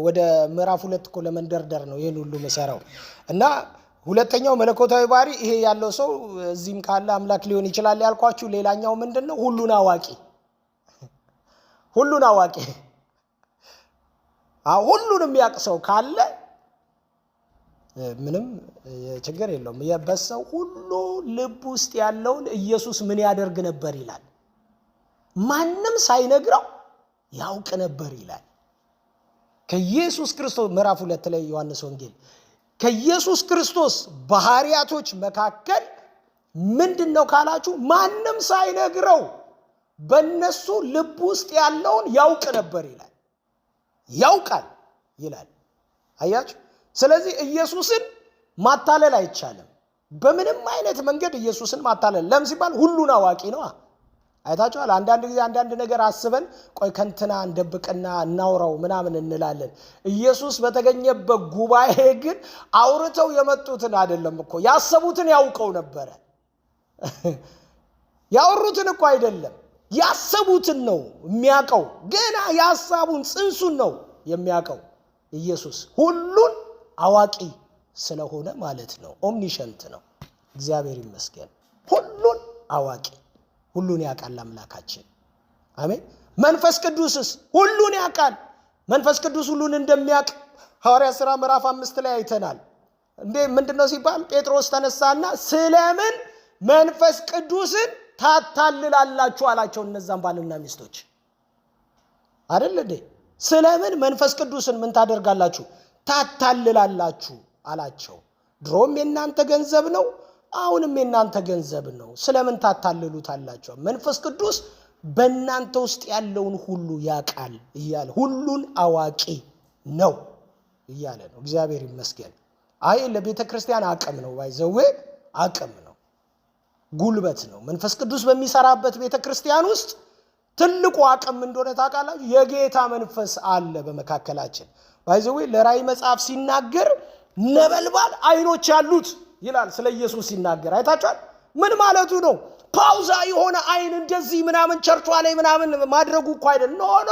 ወደ ምዕራፍ 2 እኮ ለመንደርደር ነው ይሄን ሁሉ መሰራው እና ሁለተኛው መለኮታዊ ባህሪ ይሄ ያለው ሰው እዚህም ካለ አምላክ ሊሆን ይችላል ያልኳችሁ። ሌላኛው ምንድነው? ሁሉን አዋቂ። ሁሉን አዋቂ ሁሉን የሚያውቅ ሰው ካለ ምንም ችግር የለውም። የበሰው ሁሉ ልብ ውስጥ ያለውን ኢየሱስ ምን ያደርግ ነበር ይላል? ማንም ሳይነግረው ያውቅ ነበር ይላል። ከኢየሱስ ክርስቶስ ምዕራፍ 2 ላይ ዮሐንስ ወንጌል ከኢየሱስ ክርስቶስ ባህሪያቶች መካከል ምንድነው ካላችሁ ማንም ሳይነግረው በእነሱ ልብ ውስጥ ያለውን ያውቅ ነበር ይላል። ያውቃል ይላል። አያችሁ? ስለዚህ ኢየሱስን ማታለል አይቻልም። በምንም አይነት መንገድ ኢየሱስን ማታለል ለምን ሲባል ሁሉን አዋቂ ነው። አይታችኋል? አንዳንድ ጊዜ አንዳንድ ነገር አስበን ቆይ ከንትና እንደብቅና እናውራው ምናምን እንላለን። ኢየሱስ በተገኘበት ጉባኤ ግን አውርተው የመጡትን አይደለም እኮ ያሰቡትን ያውቀው ነበረ። ያወሩትን እኮ አይደለም ያሰቡትን ነው የሚያውቀው። ገና ያሳቡን ጽንሱን ነው የሚያውቀው። ኢየሱስ ሁሉን አዋቂ ስለሆነ ማለት ነው። ኦምኒሸንት ነው። እግዚአብሔር ይመስገን። ሁሉን አዋቂ ሁሉን ያውቃል አምላካችን። አሜን። መንፈስ ቅዱስስ ሁሉን ያውቃል። መንፈስ ቅዱስ ሁሉን እንደሚያውቅ ሐዋርያት ሥራ ምዕራፍ 5 ላይ አይተናል። ምንድነው ሲባል ጴጥሮስ ተነሳና ስለምን መንፈስ ቅዱስን ታታልላላችሁ አላቸው። እነዛን ባልና ሚስቶች አይደል እንዴ? ስለምን መንፈስ ቅዱስን ምን ታደርጋላችሁ? ታታልላላችሁ አላቸው። ድሮም የናንተ ገንዘብ ነው፣ አሁንም የናንተ ገንዘብ ነው። ስለምን ታታልሉታላችሁ? መንፈስ ቅዱስ በእናንተ ውስጥ ያለውን ሁሉ ያውቃል እያለ ሁሉን አዋቂ ነው እያለ ነው። እግዚአብሔር ይመስገን። አይ ለቤተ ክርስቲያን አቅም ነው፣ ባይዘዌ አቅም ነው፣ ጉልበት ነው። መንፈስ ቅዱስ በሚሰራበት ቤተ ክርስቲያን ውስጥ ትልቁ አቅም እንደሆነ ታውቃላችሁ። የጌታ መንፈስ አለ በመካከላችን። ባይዘዌ ለራእይ መጽሐፍ ሲናገር ነበልባል አይኖች ያሉት ይላል ስለ ኢየሱስ ሲናገር። አይታችኋል? ምን ማለቱ ነው? ፓውዛ የሆነ አይን እንደዚህ ምናምን ቸርቿ ላይ ምናምን ማድረጉ እኮ አይደል። ኖ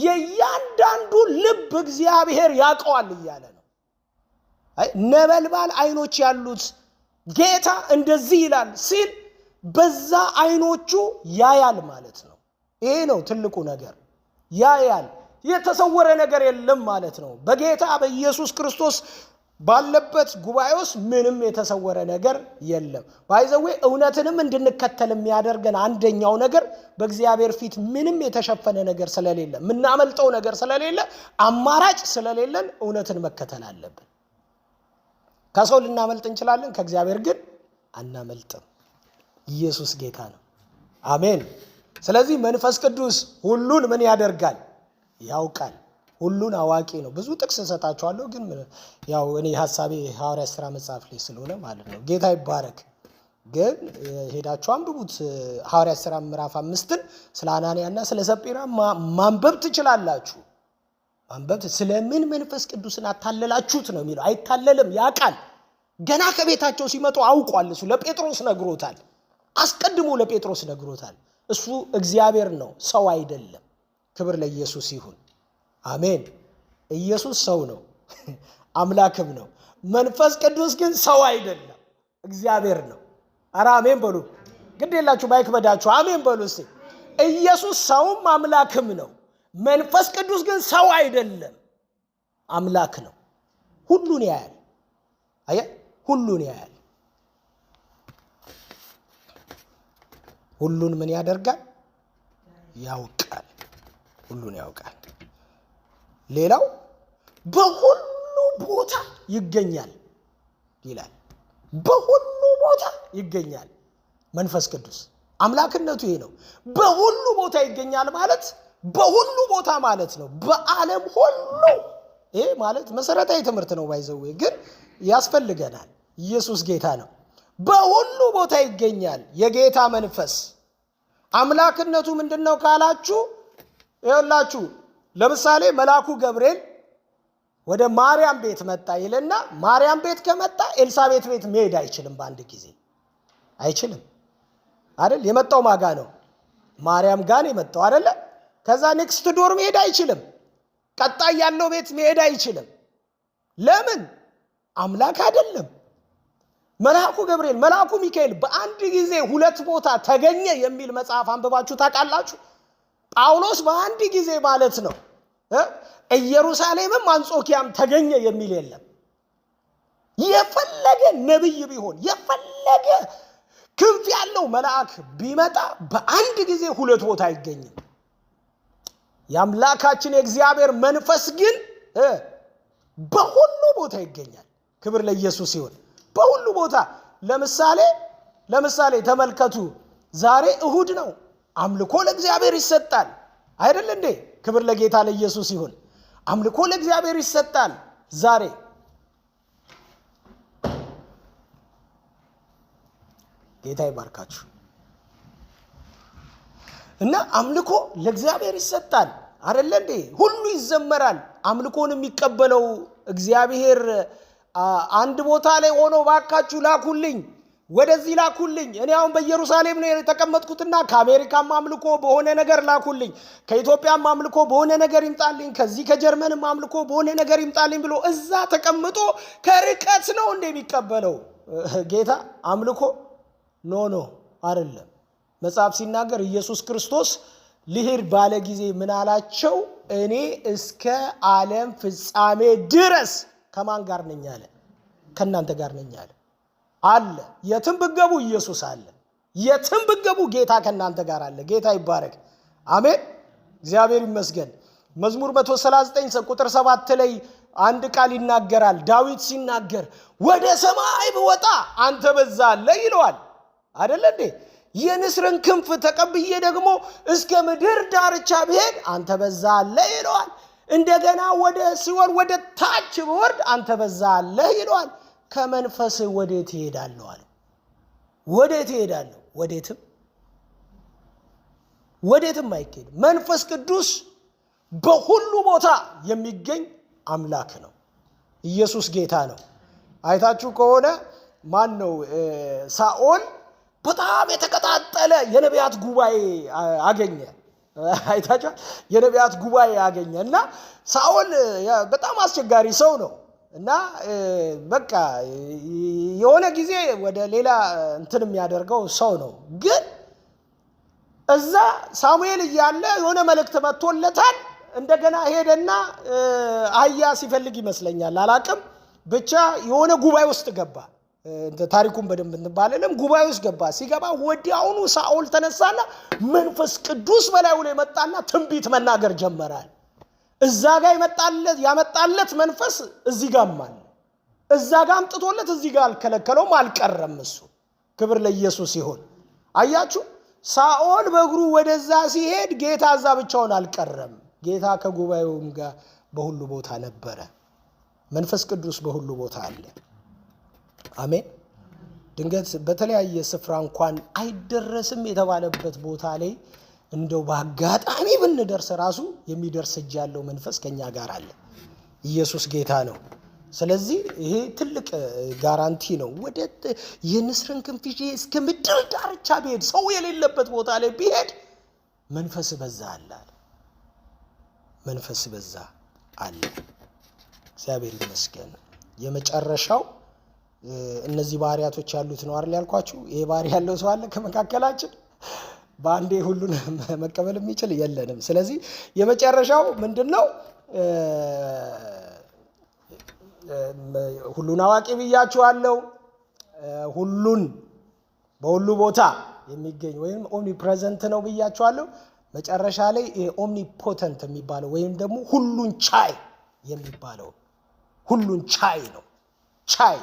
የእያንዳንዱ ልብ እግዚአብሔር ያውቀዋል እያለ ነው። አይ ነበልባል አይኖች ያሉት ጌታ እንደዚህ ይላል ሲል በዛ አይኖቹ ያያል ማለት ነው። ይሄ ነው ትልቁ ነገር። ያያል፣ የተሰወረ ነገር የለም ማለት ነው። በጌታ በኢየሱስ ክርስቶስ ባለበት ጉባኤ ውስጥ ምንም የተሰወረ ነገር የለም። ባይዘዌ እውነትንም እንድንከተል የሚያደርገን አንደኛው ነገር በእግዚአብሔር ፊት ምንም የተሸፈነ ነገር ስለሌለ፣ ምናመልጠው ነገር ስለሌለ፣ አማራጭ ስለሌለን እውነትን መከተል አለብን። ከሰው ልናመልጥ እንችላለን፣ ከእግዚአብሔር ግን አናመልጥም። ኢየሱስ ጌታ ነው። አሜን። ስለዚህ መንፈስ ቅዱስ ሁሉን ምን ያደርጋል? ያውቃል። ሁሉን አዋቂ ነው። ብዙ ጥቅስ እሰጣችኋለሁ፣ ግን ያው እኔ ሐሳቤ ሐዋርያት ሥራ መጽሐፍ ላይ ስለሆነ ማለት ነው። ጌታ ይባረክ። ግን ሄዳችሁ አንብቡት። ሐዋርያት ሥራ ምዕራፍ 5ን ስለ አናንያና ስለ ሰጲራ ማንበብ ትችላላችሁ። ማንበብ ስለምን መንፈስ ቅዱስን አታለላችሁት ነው የሚለው። አይታለልም፣ ያውቃል። ገና ከቤታቸው ሲመጡ አውቋል። እሱ ለጴጥሮስ ነግሮታል። አስቀድሞ ለጴጥሮስ ነግሮታል። እሱ እግዚአብሔር ነው፣ ሰው አይደለም። ክብር ለኢየሱስ ይሁን። አሜን። ኢየሱስ ሰው ነው፣ አምላክም ነው። መንፈስ ቅዱስ ግን ሰው አይደለም፣ እግዚአብሔር ነው። ኧረ አሜን በሉ። ግድ የላችሁ ባይክበዳችሁ አሜን በሉ እስቲ። ኢየሱስ ሰውም አምላክም ነው። መንፈስ ቅዱስ ግን ሰው አይደለም፣ አምላክ ነው። ሁሉን ያያል። አየ፣ ሁሉን ያያል። ሁሉን ምን ያደርጋል? ያውቃል። ሁሉን ያውቃል። ሌላው በሁሉ ቦታ ይገኛል ይላል። በሁሉ ቦታ ይገኛል። መንፈስ ቅዱስ አምላክነቱ ይሄ ነው። በሁሉ ቦታ ይገኛል ማለት በሁሉ ቦታ ማለት ነው። በዓለም ሁሉ። ይሄ ማለት መሰረታዊ ትምህርት ነው። ባይዘው ግን ያስፈልገናል። ኢየሱስ ጌታ ነው። በሁሉ ቦታ ይገኛል የጌታ መንፈስ። አምላክነቱ ምንድነው ካላችሁ ይኸውላችሁ፣ ለምሳሌ መልአኩ ገብርኤል ወደ ማርያም ቤት መጣ ይልና ማርያም ቤት ከመጣ ኤልሳቤት ቤት መሄድ አይችልም። በአንድ ጊዜ አይችልም አይደል? የመጣው ማጋ ነው? ማርያም ጋር ነው የመጣው አይደለ? ከዛ ኔክስት ዶር መሄድ አይችልም። ቀጣይ ያለው ቤት መሄድ አይችልም። ለምን? አምላክ አይደለም። መልአኩ ገብርኤል መልአኩ ሚካኤል በአንድ ጊዜ ሁለት ቦታ ተገኘ የሚል መጽሐፍ አንብባችሁ ታውቃላችሁ? ጳውሎስ በአንድ ጊዜ ማለት ነው ኢየሩሳሌምም አንጾኪያም ተገኘ የሚል የለም። የፈለገ ነብይ ቢሆን የፈለገ ክንፍ ያለው መልአክ ቢመጣ በአንድ ጊዜ ሁለት ቦታ አይገኝም። የአምላካችን የእግዚአብሔር መንፈስ ግን በሁሉ ቦታ ይገኛል። ክብር ለኢየሱስ ይሁን። በሁሉ ቦታ ለምሳሌ ተመልከቱ። ዛሬ እሁድ ነው። አምልኮ ለእግዚአብሔር ይሰጣል አይደል እንዴ? ክብር ለጌታ ለኢየሱስ ይሁን። አምልኮ ለእግዚአብሔር ይሰጣል ዛሬ። ጌታ ይባርካችሁ። እና አምልኮ ለእግዚአብሔር ይሰጣል አይደል እንዴ? ሁሉ ይዘመራል። አምልኮን የሚቀበለው እግዚአብሔር አንድ ቦታ ላይ ሆኖ ባካችሁ ላኩልኝ፣ ወደዚህ ላኩልኝ። እኔ አሁን በኢየሩሳሌም ነው የተቀመጥኩትና ከአሜሪካም አምልኮ በሆነ ነገር ላኩልኝ፣ ከኢትዮጵያም አምልኮ በሆነ ነገር ይምጣልኝ፣ ከዚህ ከጀርመንም አምልኮ በሆነ ነገር ይምጣልኝ ብሎ እዛ ተቀምጦ ከርቀት ነው እንደ የሚቀበለው ጌታ አምልኮ? ኖ አይደለም። መጽሐፍ ሲናገር ኢየሱስ ክርስቶስ ሊሄድ ባለ ጊዜ ምን አላቸው? እኔ እስከ ዓለም ፍጻሜ ድረስ ከማን ጋር ነኝ አለ? ከእናንተ ጋር ነኝ አለ። የትም ብትገቡ ኢየሱስ አለ። የትም ብትገቡ ጌታ ከእናንተ ጋር አለ። ጌታ ይባረክ። አሜን። እግዚአብሔር ይመስገን። መዝሙር 139 ቁጥር 7 ላይ አንድ ቃል ይናገራል። ዳዊት ሲናገር ወደ ሰማይ ብወጣ አንተ በዛ አለ ይለዋል አይደል እንዴ? የንስርን ክንፍ ተቀብዬ ደግሞ እስከ ምድር ዳርቻ ብሄድ አንተ በዛ አለ ይለዋል። እንደገና ወደ ሲኦል ወደ ታች ብወርድ አንተ በዛ አለ ይለዋል። ከመንፈስ ወዴት ይሄዳለሁ አለ። ወዴት ይሄዳለሁ? ወዴትም አይኬድም። መንፈስ ቅዱስ በሁሉ ቦታ የሚገኝ አምላክ ነው። ኢየሱስ ጌታ ነው። አይታችሁ ከሆነ ማን ነው ሳኦል በጣም የተቀጣጠለ የነቢያት ጉባኤ አገኘ። አይታችሁ የነቢያት ጉባኤ አገኘ እና ሳኦል በጣም አስቸጋሪ ሰው ነው እና በቃ የሆነ ጊዜ ወደ ሌላ እንትን የሚያደርገው ሰው ነው። ግን እዛ ሳሙኤል እያለ የሆነ መልእክት መጥቶለታል። እንደገና ሄደና አህያ ሲፈልግ ይመስለኛል አላቅም፣ ብቻ የሆነ ጉባኤ ውስጥ ገባ። ታሪኩን በደንብ እንባለለም ጉባኤ ውስጥ ገባ። ሲገባ ወዲያውኑ ሳኦል ተነሳና መንፈስ ቅዱስ በላዩ ላይ መጣና ትንቢት መናገር ጀመረ። እዛ ጋር ያመጣለት መንፈስ እዚህ ጋርም አለ። እዛ ጋር አምጥቶለት እዚህ ጋር አልከለከለውም፣ አልቀረም። እሱ ክብር ለኢየሱስ ይሁን። አያችሁ ሳኦል በእግሩ ወደዛ ሲሄድ ጌታ እዛ ብቻውን አልቀረም። ጌታ ከጉባኤውም ጋር በሁሉ ቦታ ነበረ። መንፈስ ቅዱስ በሁሉ ቦታ አለ። አሜን። ድንገት በተለያየ ስፍራ እንኳን አይደረስም የተባለበት ቦታ ላይ እንደው በአጋጣሚ ብንደርስ ራሱ የሚደርስ እጅ ያለው መንፈስ ከኛ ጋር አለ። ኢየሱስ ጌታ ነው። ስለዚህ ይሄ ትልቅ ጋራንቲ ነው። ወደ የንስርን ክንፍ ይዤ እስከ ምድር ዳርቻ ብሄድ ሰው የሌለበት ቦታ ላይ ብሄድ መንፈስ በዛ አለ። መንፈስ በዛ አለ። እግዚአብሔር ይመስገን። የመጨረሻው እነዚህ ባህሪያቶች ያሉት ነው አይደል ያልኳችሁ። ይሄ ባህሪ ያለው ሰው አለ ከመካከላችን? በአንዴ ሁሉን መቀበል የሚችል የለንም። ስለዚህ የመጨረሻው ምንድነው? ሁሉን አዋቂ ብያችኋለሁ። ሁሉን በሁሉ ቦታ የሚገኝ ወይም ኦምኒ ፕሬዘንት ነው ብያችኋለሁ። መጨረሻ ላይ ኦምኒፖተንት የሚባለው ወይም ደግሞ ሁሉን ቻይ የሚባለው ሁሉን ቻይ ነው። ቻይ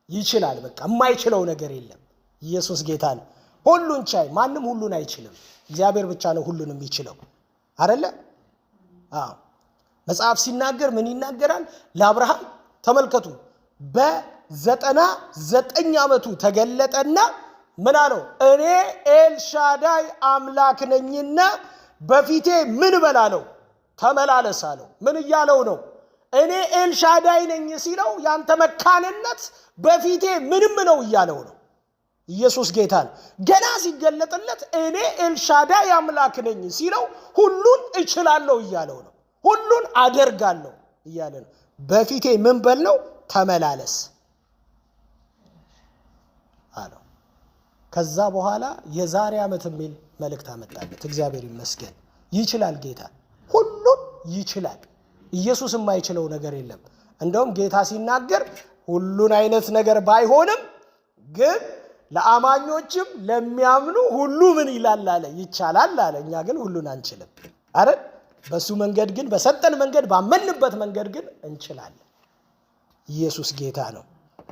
ይችላል። በቃ የማይችለው ነገር የለም። ኢየሱስ ጌታ ነው። ሁሉን ቻይ። ማንም ሁሉን አይችልም። እግዚአብሔር ብቻ ነው ሁሉን የሚችለው አይደለ? አዎ። መጽሐፍ ሲናገር ምን ይናገራል? ለአብርሃም ተመልከቱ፣ በ99 ዓመቱ ተገለጠና ምን አለው? እኔ ኤልሻዳይ አምላክ ነኝና በፊቴ ምን በላለው? ተመላለስ አለው። ምን እያለው ነው? እኔ ኤልሻዳይ ነኝ ሲለው ያንተ መካንነት በፊቴ ምንም ነው እያለው ነው። ኢየሱስ ጌታ ነው። ገና ሲገለጥለት እኔ ኤልሻዳይ አምላክ ነኝ ሲለው ሁሉን እችላለሁ እያለው ነው። ሁሉን አደርጋለሁ እያለ ነው። በፊቴ ምን በል ነው? ተመላለስ አለው። ከዛ በኋላ የዛሬ ዓመት የሚል መልእክት አመጣለት። እግዚአብሔር ይመስገን። ይችላል ጌታ፣ ሁሉን ይችላል። ኢየሱስ የማይችለው ነገር የለም። እንደውም ጌታ ሲናገር ሁሉን አይነት ነገር ባይሆንም ግን ለአማኞችም ለሚያምኑ ሁሉ ምን ይላል አለ? ይቻላል አለ። እኛ ግን ሁሉን አንችልም አይደል? በሱ መንገድ ግን በሰጠን መንገድ ባመንበት መንገድ ግን እንችላለን። ኢየሱስ ጌታ ነው።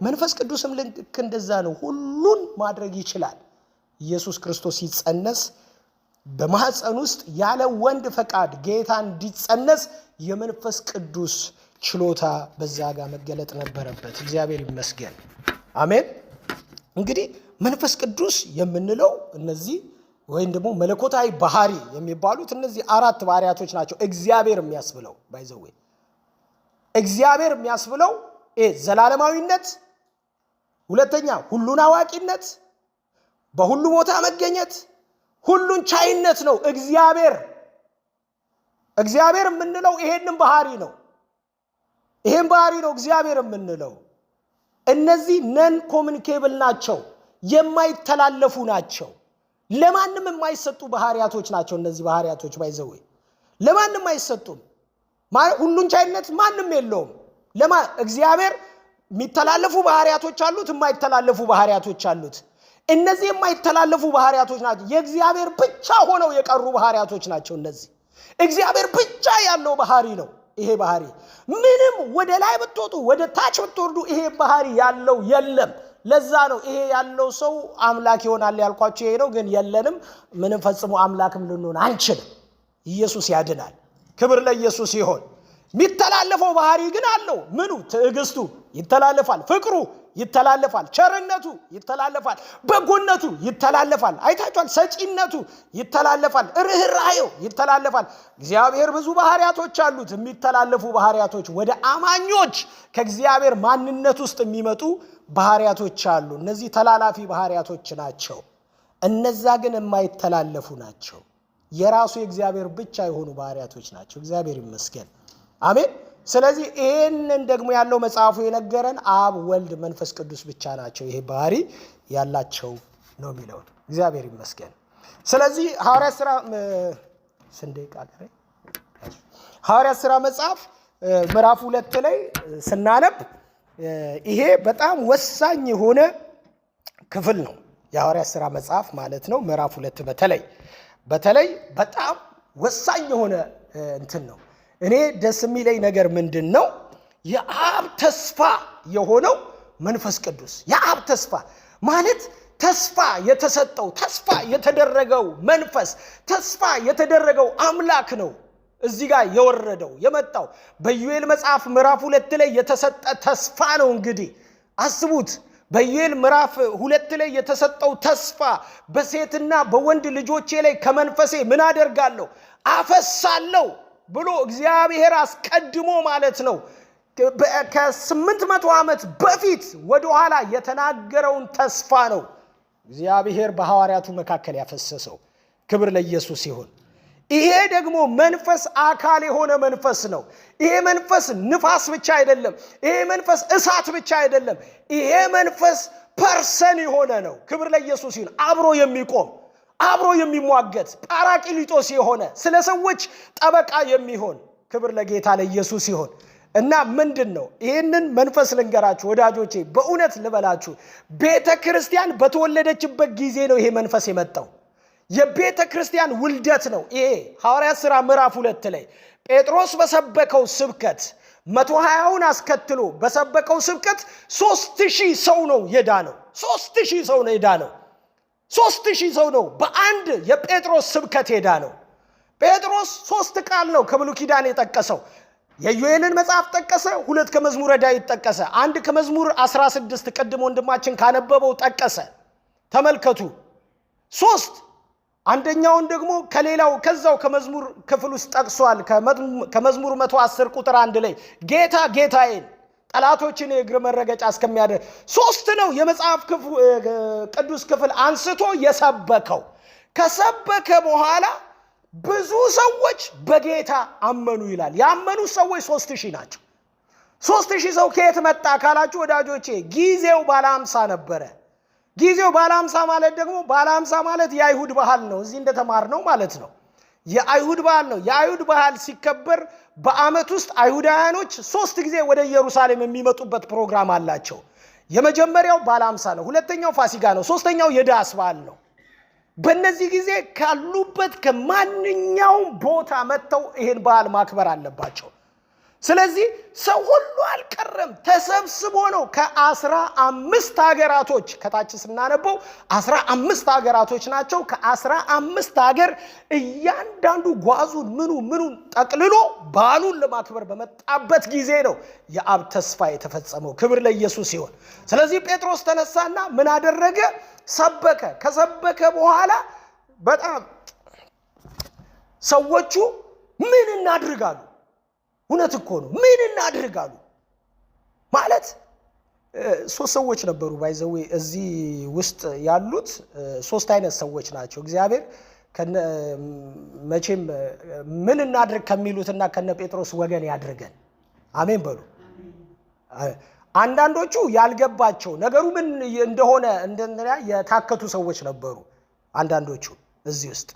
መንፈስ ቅዱስም ልክ እንደዛ ነው። ሁሉን ማድረግ ይችላል። ኢየሱስ ክርስቶስ ሲጸነስ በማህፀን ውስጥ ያለ ወንድ ፈቃድ ጌታ እንዲጸነስ የመንፈስ ቅዱስ ችሎታ በዛ ጋር መገለጥ ነበረበት። እግዚአብሔር ይመስገን። አሜን። እንግዲህ መንፈስ ቅዱስ የምንለው እነዚህ ወይም ደግሞ መለኮታዊ ባህሪ የሚባሉት እነዚህ አራት ባህሪያቶች ናቸው። እግዚአብሔር የሚያስብለው ባይዘው እግዚአብሔር የሚያስብለው ዘላለማዊነት፣ ሁለተኛ ሁሉን አዋቂነት፣ በሁሉ ቦታ መገኘት፣ ሁሉን ቻይነት ነው። እግዚአብሔር የምንለው ይሄንን ባህሪ ነው። ይሄን ባህሪ ነው እግዚአብሔር የምንለው። እነዚህ ነን ኮሙኒኬብል ናቸው፣ የማይተላለፉ ናቸው። ለማንም የማይሰጡ ባህሪያቶች ናቸው። እነዚህ ባህሪያቶች ባይዘው ለማንም አይሰጡም። ሁሉን ቻይነት ማንም የለውም። እግዚአብሔር የሚተላለፉ ባህሪያቶች አሉት፣ የማይተላለፉ ባህሪያቶች አሉት። እነዚህ የማይተላለፉ ባህሪያቶች ናቸው። የእግዚአብሔር ብቻ ሆነው የቀሩ ባህሪያቶች ናቸው። እነዚህ እግዚአብሔር ብቻ ያለው ባህሪ ነው። ይሄ ባህሪ ምንም ወደ ላይ ብትወጡ ወደ ታች ብትወርዱ ይሄ ባህሪ ያለው የለም። ለዛ ነው ይሄ ያለው ሰው አምላክ ይሆናል ያልኳችሁ። ይሄ ነው። ግን የለንም፣ ምንም ፈጽሞ አምላክም ልንሆን አንችልም። ኢየሱስ ያድናል። ክብር ለኢየሱስ ይሁን። የሚተላለፈው ባህሪ ግን አለው። ምኑ? ትዕግስቱ ይተላለፋል፣ ፍቅሩ ይተላለፋል፣ ቸርነቱ ይተላለፋል፣ በጎነቱ ይተላለፋል። አይታችኋል። ሰጪነቱ ይተላለፋል፣ ርህራሄው ይተላለፋል። እግዚአብሔር ብዙ ባህሪያቶች አሉት። የሚተላለፉ ባህሪያቶች ወደ አማኞች ከእግዚአብሔር ማንነት ውስጥ የሚመጡ ባህሪያቶች አሉ። እነዚህ ተላላፊ ባህሪያቶች ናቸው። እነዛ ግን የማይተላለፉ ናቸው። የራሱ የእግዚአብሔር ብቻ የሆኑ ባህሪያቶች ናቸው። እግዚአብሔር ይመስገን። አሜን። ስለዚህ ይሄንን ደግሞ ያለው መጽሐፉ የነገረን አብ፣ ወልድ፣ መንፈስ ቅዱስ ብቻ ናቸው ይሄ ባህሪ ያላቸው ነው የሚለው። እግዚአብሔር ይመስገን። ስለዚህ ሐዋርያት ሥራ መጽሐፍ ምዕራፍ 2 ላይ ስናነብ ይሄ በጣም ወሳኝ የሆነ ክፍል ነው። የሐዋርያት ሥራ መጽሐፍ ማለት ነው ምዕራፍ 2 በተለይ በጣም ወሳኝ የሆነ እንትን ነው። እኔ ደስ የሚለኝ ነገር ምንድነው? የአብ ተስፋ የሆነው መንፈስ ቅዱስ። የአብ ተስፋ ማለት ተስፋ የተሰጠው ተስፋ የተደረገው መንፈስ ተስፋ የተደረገው አምላክ ነው። እዚህ ጋር የወረደው የመጣው በኢዩኤል መጽሐፍ ምዕራፍ 2 ላይ የተሰጠ ተስፋ ነው። እንግዲህ አስቡት፣ በኢዩኤል ምዕራፍ 2 ላይ የተሰጠው ተስፋ በሴትና በወንድ ልጆቼ ላይ ከመንፈሴ ምን አደርጋለሁ? አፈሳለሁ ብሎ እግዚአብሔር አስቀድሞ ማለት ነው ከ800 ዓመት በፊት ወደኋላ የተናገረውን ተስፋ ነው እግዚአብሔር በሐዋርያቱ መካከል ያፈሰሰው። ክብር ለኢየሱስ ይሁን። ይሄ ደግሞ መንፈስ አካል የሆነ መንፈስ ነው። ይሄ መንፈስ ንፋስ ብቻ አይደለም። ይሄ መንፈስ እሳት ብቻ አይደለም። ይሄ መንፈስ ፐርሰን የሆነ ነው። ክብር ለኢየሱስ ይሁን። አብሮ የሚቆም አብሮ የሚሟገት ጳራቅሊጦስ የሆነ ስለ ሰዎች ጠበቃ የሚሆን ክብር ለጌታ ለኢየሱስ ይሁን። እና ምንድነው ይሄንን መንፈስ ልንገራችሁ ወዳጆቼ፣ በእውነት ልበላችሁ፣ ቤተ ክርስቲያን በተወለደችበት ጊዜ ነው ይሄ መንፈስ የመጣው። የቤተ ክርስቲያን ውልደት ነው ይሄ። ሐዋርያት ሥራ ምዕራፍ 2 ላይ ጴጥሮስ በሰበከው ስብከት 120ውን አስከትሎ በሰበከው ስብከት 3000 ሰው ነው የዳነው። 3000 ሰው ነው የዳነው። 3000 ሰው ነው በአንድ የጴጥሮስ ስብከት የዳነው። ጴጥሮስ 3 ቃል ነው ከብሉይ ኪዳን የጠቀሰው። የኢዩኤልን መጽሐፍ ጠቀሰ፣ 2 ከመዝሙረ ዳዊት ጠቀሰ፣ 1 ከመዝሙር 16 ቅድም ወንድማችን ካነበበው ጠቀሰ። ተመልከቱ 3 አንደኛውን ደግሞ ከሌላው ከዛው ከመዝሙር ክፍል ውስጥ ጠቅሷል። ከመዝሙር 110 ቁጥር 1 ላይ ጌታ ጌታዬን ጠላቶችን የእግር መረገጫ እስከሚያደርግ 3 ነው የመጽሐፍ ቅዱስ ክፍል አንስቶ የሰበከው። ከሰበከ በኋላ ብዙ ሰዎች በጌታ አመኑ ይላል። ያመኑ ሰዎች 3000 ናቸው። 3000 ሰው ከየት መጣ ካላችሁ ወዳጆቼ፣ ጊዜው ባለ 50 ነበረ። ጊዜው ባለ 50 ማለት ደግሞ ባለ 50 ማለት የአይሁድ ባህል ነው። እዚህ እንደተማርነው ማለት ነው የአይሁድ ባህል ነው። የአይሁድ ባህል ሲከበር በአመት ውስጥ አይሁዳውያኖች 3 ጊዜ ወደ ኢየሩሳሌም የሚመጡበት ፕሮግራም አላቸው። የመጀመሪያው ባለ 50 ነው፣ ሁለተኛው ፋሲካ ነው፣ ሶስተኛው የዳስ በዓል ነው። በእነዚህ ጊዜ ካሉበት ከማንኛውም ቦታ መጥተው ይሄን በዓል ማክበር አለባቸው። ስለዚህ ሰው ሁሉ አልቀረም፣ ተሰብስቦ ነው ከ15 ሀገራቶች ከታች ስናነበው 15 ሀገራቶች ናቸው። ከ15 ሀገር እያንዳንዱ ጓዙን ምኑን ጠቅልሎ በዓሉን ለማክበር በመጣበት ጊዜ ነው የአብ ተስፋ የተፈጸመው። ክብር ለኢየሱስ ይሁን። ስለዚህ ጴጥሮስ ተነሳና ምን አደረገ? ሰበከ። ከሰበከ በኋላ በጣም ሰዎቹ ምን እናድርጋሉ? እውነት እኮ ነው። ምን እናድርጋሉ ማለት 3 ሰዎች ነበሩ። ባይዘዌ እዚህ ውስጥ ያሉት 3 አይነት ሰዎች ናቸው። እግዚአብሔር መቼም ምን እናድርግ ከሚሉትና ከነ ጴጥሮስ ወገን ያድርገን። አሜን በሉ። አንዳንዶቹ ያልገባቸው ነገሩ ምን እንደሆነ የታከቱ ሰዎች ነበሩ። አንዳንዶቹ እዚህ ውስጥ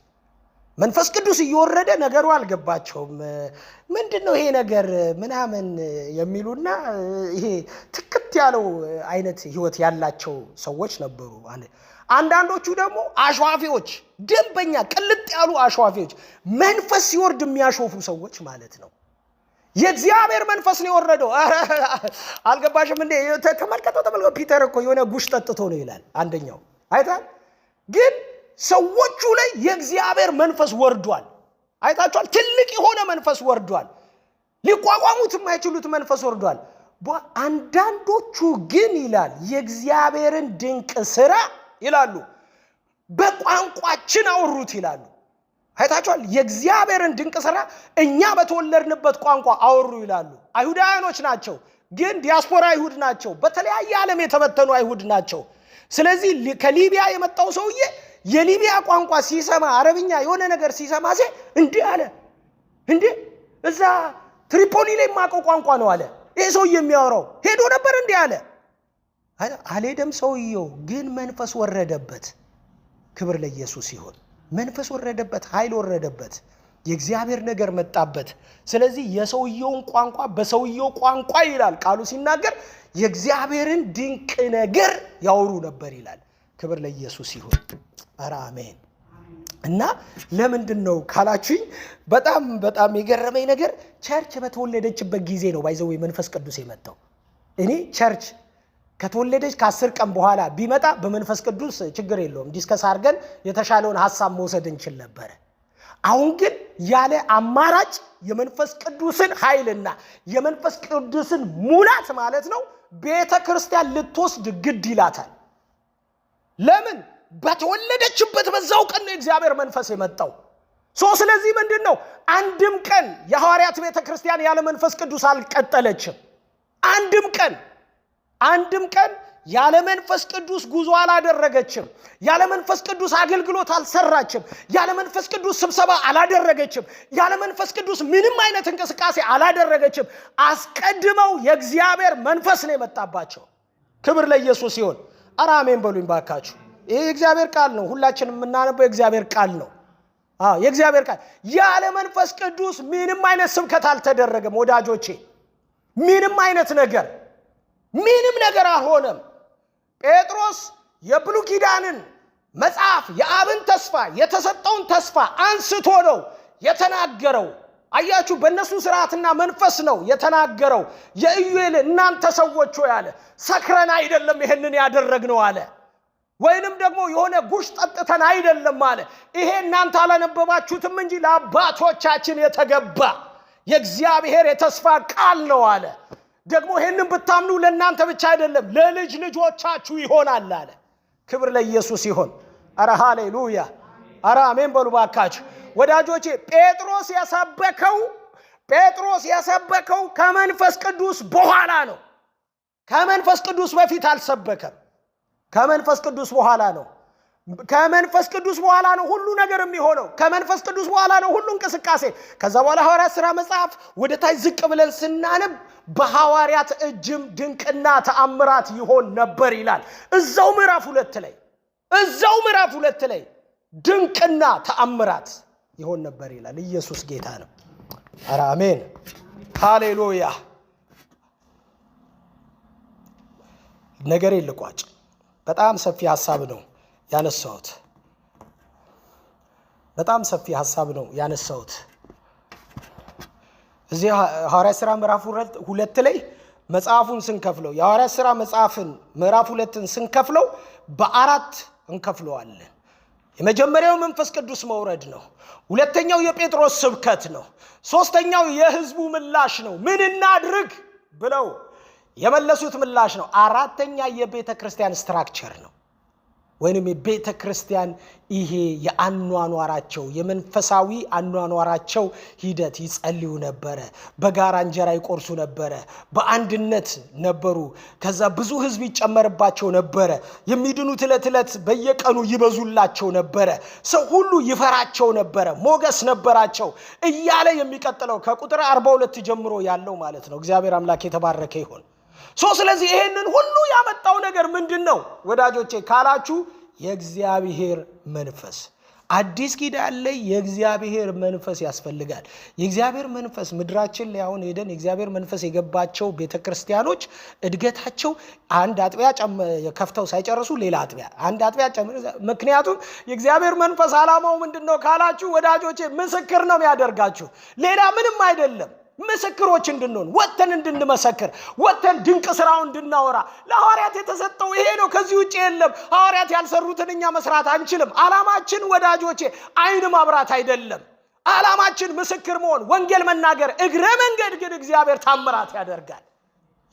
መንፈስ ቅዱስ እየወረደ ነገሩ አልገባቸውም። ምንድነው ይሄ ነገር ምናምን የሚሉና ይሄ ትክክት ያለው አይነት ህይወት ያላቸው ሰዎች ነበሩ። አንዳንዶቹ ደግሞ አሽዋፊዎች፣ ደንበኛ ቅልጥ ያሉ አሽዋፊዎች፣ መንፈስ ሲወርድ የሚያሾፉ ሰዎች ማለት ነው። የእግዚአብሔር መንፈስ ነው የወረደው። አልገባሽም እንዴ? ተመልከተው ፒተር እኮ የሆነ ጉሽ ጠጥቶ ነው ይላል አንደኛው። አይታል ግን ሰዎቹ ላይ የእግዚአብሔር መንፈስ ወርዷል። አይታችኋል? ትልቅ የሆነ መንፈስ ወርዷል። ሊቋቋሙት የማይችሉት መንፈስ ወርዷል። አንዳንዶቹ ግን ይላል የእግዚአብሔርን ድንቅ ስራ ይላሉ በቋንቋችን አወሩት ይላሉ። አይታችኋል? የእግዚአብሔርን ድንቅ ስራ እኛ በተወለድንበት ቋንቋ አወሩ ይላሉ። አይሁዳውያኖች ናቸው፣ ግን ዲያስፖራ አይሁድ ናቸው። በተለያየ ዓለም የተበተኑ አይሁድ ናቸው። ስለዚህ ከሊቢያ የመጣው ሰውዬ የሊቢያ ቋንቋ ሲሰማ አረብኛ የሆነ ነገር ሲሰማ እንዲህ አለ፣ እንዴ እዛ ትሪፖሊ ላይ የማውቀው ቋንቋ ነው አለ። ይሄ ሰውዬ የሚያወራው ሄዶ ነበር እንዲህ አለ። አልሄደም ሰውየው፣ ግን መንፈስ ወረደበት። ክብር ለኢየሱስ ይሁን። መንፈስ ወረደበት፣ ኃይል ወረደበት። የእግዚአብሔር ነገር መጣበት። ስለዚህ የሰውየውን ቋንቋ በሰውየው ቋንቋ ይላል ቃሉ ሲናገር የእግዚአብሔርን ድንቅ ነገር ያወሩ ነበር ይላል። ክብር ለኢየሱስ ይሁን። ኧረ አሜን። እና ለምንድነው ካላችሁኝ በጣም የገረመኝ ነገር ቸርች በተወለደችበት ጊዜ ነው ባይዘው መንፈስ ቅዱስ የመጣው። እኔ ቸርች ከተወለደች ከ10 ቀን በኋላ ቢመጣ በመንፈስ ቅዱስ ችግር የለውም ዲስከስ አድርገን የተሻለውን ሐሳብ መውሰድ እንችል ነበር። አሁን ግን ያለ አማራጭ የመንፈስ ቅዱስን ኃይልና የመንፈስ ቅዱስን ሙላት ማለት ነው ቤተክርስቲያን ልትወስድ ግድ ይላታል። ለምን? በተወለደችበት በዛው ቀን ነው እግዚአብሔር መንፈስ የመጣው። ስለዚህ ምንድነው አንድም ቀን የሐዋርያት ቤተክርስቲያን ያለ መንፈስ ቅዱስ አልቀጠለችም። አንድም ቀን ያለ መንፈስ ቅዱስ ጉዞ አላደረገችም። ያለ መንፈስ ቅዱስ አገልግሎት አልሰራችም። ያለ መንፈስ ቅዱስ ስብሰባ አላደረገችም። ያለ መንፈስ ቅዱስ ምንም አይነት እንቅስቃሴ አላደረገችም። አስቀድመው የእግዚአብሔር መንፈስ ነው የመጣባቸው። ክብር ለኢየሱስ ይሁን። ኧረ አሜን በሉኝ ባካችሁ። ይሄ የእግዚአብሔር ቃል ነው። ሁላችንም የምናነበው የእግዚአብሔር ቃል ነው። የእግዚአብሔር ቃል ያለ መንፈስ ቅዱስ ምንም አይነት ስብከት አልተደረገም ወዳጆቼ። ምንም ነገር አልሆነም። ጴጥሮስ የብሉይ ኪዳንን መጽሐፍ የአብን ተስፋ የተሰጠውን ተስፋ አንስቶ ነው የተናገረው። አያችሁ፣ በእነሱ ስርዓትና መንፈስ ነው የተናገረው። የኢዩኤል እናንተ ሰዎች ሆይ አለ ሰክረን አይደለም ይሄንን ያደረግነው አለ። ወይንም ደግሞ የሆነ ጉሽ ጠጥተን አይደለም አለ። ይሄ እናንተ አላነበባችሁትም እንጂ ለአባቶቻችን የተገባ የእግዚአብሔር የተስፋ ቃል ነው አለ። ደግሞ ይሄንን ብታምኑ ለእናንተ ብቻ አይደለም ለልጅ ልጆቻችሁ ይሆናል አለ። ክብር ለኢየሱስ ይሁን። ኧረ ሃሌሉያ! ኧረ አሜን በሉ ባካችሁ ወዳጆቼ። ጴጥሮስ የሰበከው ከመንፈስ ቅዱስ በኋላ ነው። ከመንፈስ ቅዱስ በፊት አልሰበከም። ከመንፈስ ቅዱስ በኋላ ነው። ከመንፈስ ቅዱስ በኋላ ነው ሁሉ ነገር የሚሆነው። ከመንፈስ ቅዱስ በኋላ ነው ሁሉ እንቅስቃሴ። ከዛ በኋላ ሐዋርያት ሥራ መጽሐፍ ወደ ታች ዝቅ ብለን ስናነብ በሐዋርያት እጅም ድንቅና ተአምራት ይሆን ነበር ይላል። እዛው ምዕራፍ 2 ላይ ድንቅና ተአምራት ይሆን ነበር ይላል። ኢየሱስ ጌታ ነው። ኧረ አሜን ሃሌሉያ። ነገር ይልቋጭ በጣም ሰፊ ሐሳብ ነው ያነሳሁት። እዚህ ሐዋርያት ሥራ ምዕራፍ 2 ላይ መጽሐፉን ስንከፍለው የሐዋርያት ሥራ መጽሐፍን ምዕራፍ 2ን ስንከፍለው በአራት እንከፍለዋለን። የመጀመሪያው መንፈስ ቅዱስ መውረድ ነው። ሁለተኛው የጴጥሮስ ስብከት ነው። ሶስተኛው የሕዝቡ ምላሽ ነው። ምን እናድርግ ብለው የመለሱት ምላሽ ነው። አራተኛ የቤተ ክርስቲያን ስትራክቸር ነው። ወይንም የቤተ ክርስቲያን ይሄ የአኗኗራቸው የመንፈሳዊ አኗኗራቸው ሂደት ይጸልዩ ነበረ። በጋራ እንጀራ ይቆርሱ ነበረ። በአንድነት ነበሩ። ከዛ ብዙ ሕዝብ ይጨመርባቸው ነበረ። የሚድኑት ዕለት በየቀኑ ይበዙላቸው ነበረ። ሰው ሁሉ ይፈራቸው ነበረ። ሞገስ ነበራቸው እያለ የሚቀጥለው ከቁጥር 42 ጀምሮ ያለው ማለት ነው። እግዚአብሔር አምላክ የተባረከ ይሁን። ስለዚህ ይሄንን ሁሉ ያመጣው ነገር ምንድነው ወዳጆቼ ካላችሁ የእግዚአብሔር መንፈስ። አዲስ ኪዳን ላይ የእግዚአብሔር መንፈስ ያስፈልጋል። የእግዚአብሔር መንፈስ ምድራችን ላይ አሁን ሄደን የእግዚአብሔር መንፈስ የገባቸው ቤተክርስቲያኖች እድገታቸው አንድ አጥቢያ ከፍተው ሳይጨርሱ ሌላ አጥቢያ አንድ አጥቢያ ምክንያቱም የእግዚአብሔር መንፈስ ዓላማው ምንድነው ካላችሁ ወዳጆቼ ምስክር ነው የሚያደርጋችሁ። ሌላ ምንም አይደለም። ምስክሮች እንድንሆን ወተን እንድንመሰክር ወተን ድንቅ ስራውን እንድናወራ ለሐዋርያት የተሰጠው ይሄ ነው። ከዚህ ውጪ የለም። ሐዋርያት ያልሰሩትን እኛ መስራት አንችልም። ዓላማችን ወዳጆቼ አይን ማብራት አይደለም። ዓላማችን ምስክር መሆን፣ ወንጌል መናገር። እግረ መንገድ ግን እግዚአብሔር ታምራት ያደርጋል።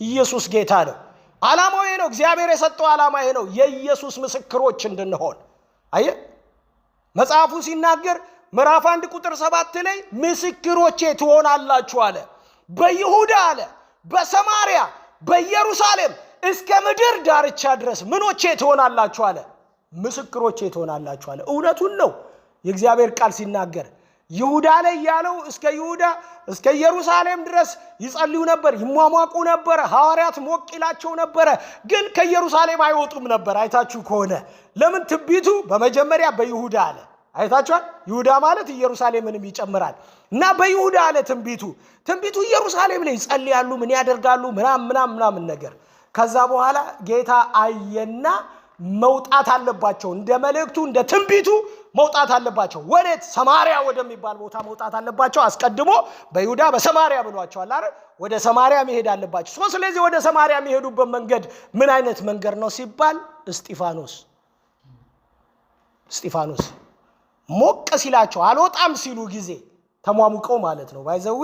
ኢየሱስ ጌታ ነው። ዓላማው ይሄ ነው። እግዚአብሔር የሰጠው ዓላማ ይሄ ነው። የኢየሱስ ምስክሮች እንድንሆን አየ መጽሐፉ ሲናገር ምዕራፍ 1 ቁጥር 7 ላይ ምስክሮቼ ትሆናላችሁ አለ። በይሁዳ አለ፣ በሰማርያ፣ በኢየሩሳሌም እስከ ምድር ዳርቻ ድረስ ምኖቼ ትሆናላችሁ አለ። ምስክሮቼ ትሆናላችሁ አለ። እውነቱን ነው የእግዚአብሔር ቃል ሲናገር። ይሁዳ ላይ ያለው እስከ ይሁዳ እስከ ኢየሩሳሌም ድረስ ይጸልዩ ነበር፣ ይሟሟቁ ነበር። ሐዋርያት ሞቅ ይላቸው ነበር። ግን ከኢየሩሳሌም አይወጡም ነበር። አይታችሁ ከሆነ ለምን? ትንቢቱ በመጀመሪያ በይሁዳ አለ አይታችኋል። ይሁዳ ማለት ኢየሩሳሌምንም ይጨምራል እና በይሁዳ አለ ትንቢቱ ኢየሩሳሌም ላይ ይጸልያሉ፣ ምን ያደርጋሉ ምናምን ነገር። ከዛ በኋላ ጌታ አየና መውጣት አለባቸው፣ እንደ መልእክቱ እንደ ትንቢቱ መውጣት አለባቸው። ወዴት? ሰማሪያ ወደሚባል ቦታ መውጣት አለባቸው። አስቀድሞ በይሁዳ በሰማሪያ ብሏቸዋል አይደል? ወደ ሰማሪያ መሄድ አለባቸው። ስለዚህ ወደ ሰማሪያ የሚሄዱበት መንገድ ምን አይነት መንገድ ነው ሲባል እስጢፋኖስ ሞቅ ሲላቸው አልወጣም ሲሉ ጊዜ ተሟሙቀው ማለት ነው። ባይዘዌ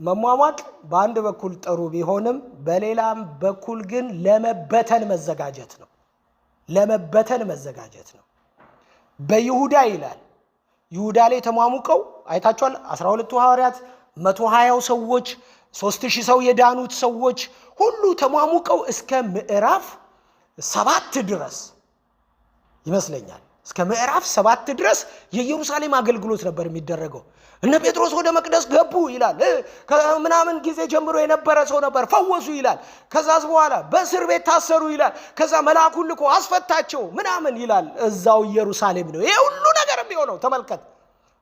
መሟሟቅ በአንድ በኩል ጥሩ ቢሆንም በሌላም በኩል ግን ለመበተን መዘጋጀት ነው። በይሁዳ ይላል። ይሁዳ ላይ ተሟሙቀው አይታችኋል። 12ቱ ሐዋርያት 120 ሰዎች 3000 ሰው የዳኑት ሰዎች ሁሉ ተሟሙቀው እስከ ምዕራፍ 7 ድረስ ይመስለኛል። እስከ ምዕራፍ 7 ድረስ የኢየሩሳሌም አገልግሎት ነበር የሚደረገው። እነ ጴጥሮስ ወደ መቅደስ ገቡ ይላል። ከምናምን ጊዜ ጀምሮ የነበረ ሰው ነበር፣ ፈወሱ ይላል። ከዛስ በኋላ በእስር ቤት ታሰሩ ይላል። ከዛ መልአኩን ልኮ አስፈታቸው ምናምን ይላል። እዛው ኢየሩሳሌም ነው ይሄ ሁሉ ነገር የሚሆነው። ተመልከት።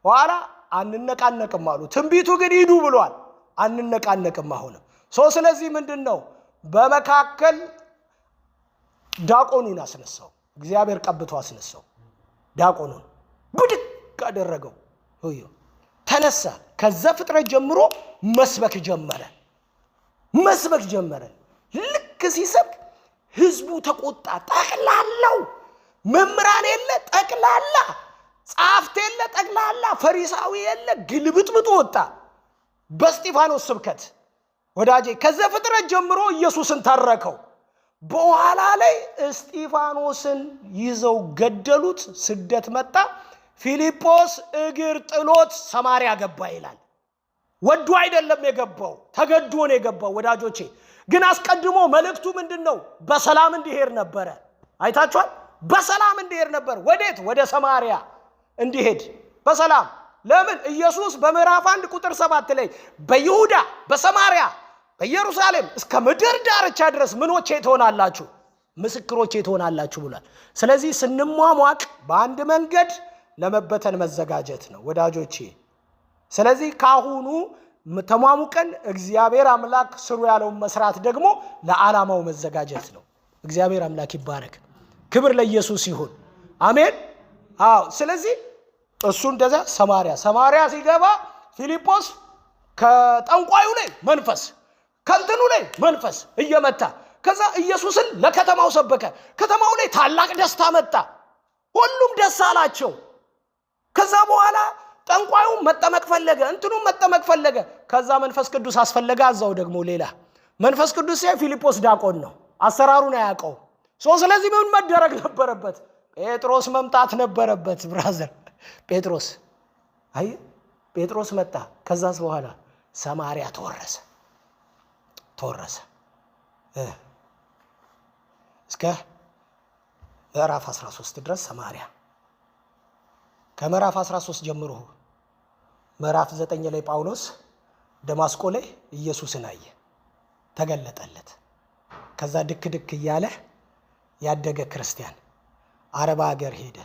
በኋላ አንነቃነቅም አሉ። ትንቢቱ ግን ሂዱ ብሏል። አንነቃነቅም አሁንም ስለዚህ ምንድነው? በመካከል ዲያቆኑን አስነሳው። እግዚአብሔር ቀብቶ አስነሳው። ዲያቆኑን ብድግ አደረገው። ተነሳ። ከዛ ፍጥረት ጀምሮ መስበክ ጀመረ። ልክ ሲሰብክ ህዝቡ ተቆጣ። ጠቅላላው መምህራን የለ ጠቅላላ፣ ጻፍት የለ ጠቅላላ፣ ፈሪሳዊ የለ ግልብጥብጡ ወጣ በእስጢፋኖስ ስብከት። ወዳጄ ከዛ ፍጥረት ጀምሮ ኢየሱስን ተረከው። በኋላ ላይ እስጢፋኖስን ይዘው ገደሉት። ስደት መጣ። ፊልጶስ እግር ጥሎት ሰማርያ ገባ ይላል። ወዶ አይደለም የገባው፣ ተገዶ ነው የገባው። ወዳጆቼ ግን አስቀድሞ መልእክቱ ምንድነው? በሰላም እንዲሄድ ነበረ። አይታችኋል። በሰላም እንዲሄድ ነበር። ወዴት? ወደ ሰማርያ እንዲሄድ በሰላም። ለምን? ኢየሱስ በምዕራፍ 1 ቁጥር 7 ላይ በይሁዳ በሰማርያ በኢየሩሳሌም እስከ ምድር ዳርቻ ድረስ ምኖቼ ትሆናላችሁ፣ ምስክሮቼ ትሆናላችሁ ብሏል። ስለዚህ ስንሟሟቅ በአንድ መንገድ ለመበተን መዘጋጀት ነው ወዳጆቼ። ስለዚህ ካሁኑ ተሟሙቀን እግዚአብሔር አምላክ ስሩ ያለውን መስራት ደግሞ ለዓላማው መዘጋጀት ነው። እግዚአብሔር አምላክ ይባረክ። ክብር ለኢየሱስ ይሁን። አሜን። ስለዚህ እሱ እንደዛ ሰማርያ ሲገባ ፊልጶስ ከጠንቋዩ ላይ መንፈስ ከንትኑ ላይ መንፈስ እየመታ ከዛ ኢየሱስን ለከተማው ሰበከ። ከተማው ላይ ታላቅ ደስታ መጣ። ሁሉም ደስ አላቸው። ከዛ በኋላ ጠንቋዩ መጠመቅ ፈለገ፣ እንትኑ መጠመቅ ፈለገ። ከዛ መንፈስ ቅዱስ አስፈለገ። አዛው ደግሞ ሌላ መንፈስ ቅዱስ ፊልጶስ ዲያቆን ነው፣ አሰራሩን አያውቀው። ስለዚህ ምን መደረግ ነበረበት? ጴጥሮስ መምጣት ነበረበት። ብራዘር ጴጥሮስ መጣ። ከዛስ በኋላ ሰማርያ ተወረሰ እስከ ምዕራፍ 13 ድረስ ሰማርያ። ከምዕራፍ 13 ጀምሮ ምዕራፍ 9 ላይ ጳውሎስ ደማስቆ ላይ ኢየሱስን አየ፣ ተገለጠለት። ከዛ ድክ እያለ ያደገ ክርስቲያን አረባ ሀገር ሄደ፣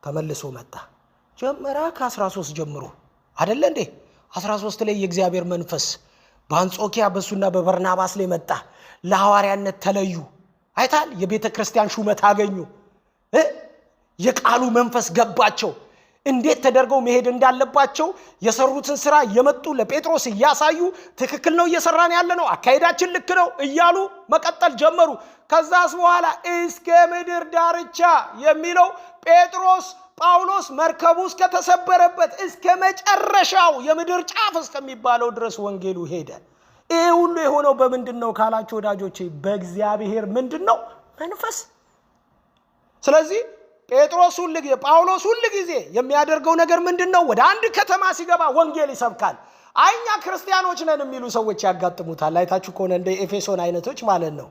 ተመልሶ መጣ። ጀመራ ከ13 ጀምሮ አይደለ እንዴ? 13 ላይ የእግዚአብሔር መንፈስ በአንጾኪያ በሱና በበርናባስ ላይ መጣ። ለሐዋርያነት ተለዩ። አይታል። የቤተ ክርስቲያን ሹመት አገኙ። የቃሉ መንፈስ ገባቸው። እንዴት ተደርገው መሄድ እንዳለባቸው የሰሩትን ስራ የመጡ ለጴጥሮስ እያሳዩ ትክክል ነው እየሰራን ያለ ነው፣ አካሄዳችን ልክ ነው እያሉ መቀጠል ጀመሩ። ከዛስ በኋላ እስከ ምድር ዳርቻ የሚለው ጳውሎስ መርከቡ እስከተሰበረበት እስከ መጨረሻው የምድር ጫፍ እስከሚባለው ድረስ ወንጌሉ ሄደ። ይሄ ሁሉ የሆነው በምንድነው ካላችሁ ወዳጆቼ፣ በእግዚአብሔር ምንድነው? መንፈስ። ስለዚህ ጳውሎስ ሁሉ ጊዜ የሚያደርገው ነገር ምንድነው? ወደ አንድ ከተማ ሲገባ ወንጌል ይሰብካል። አይኛ ክርስቲያኖች ነን የሚሉ ሰዎች ያጋጥሙታል። አይታችሁ ከሆነ እንደ ኤፌሶን አይነቶች ማለት ነው።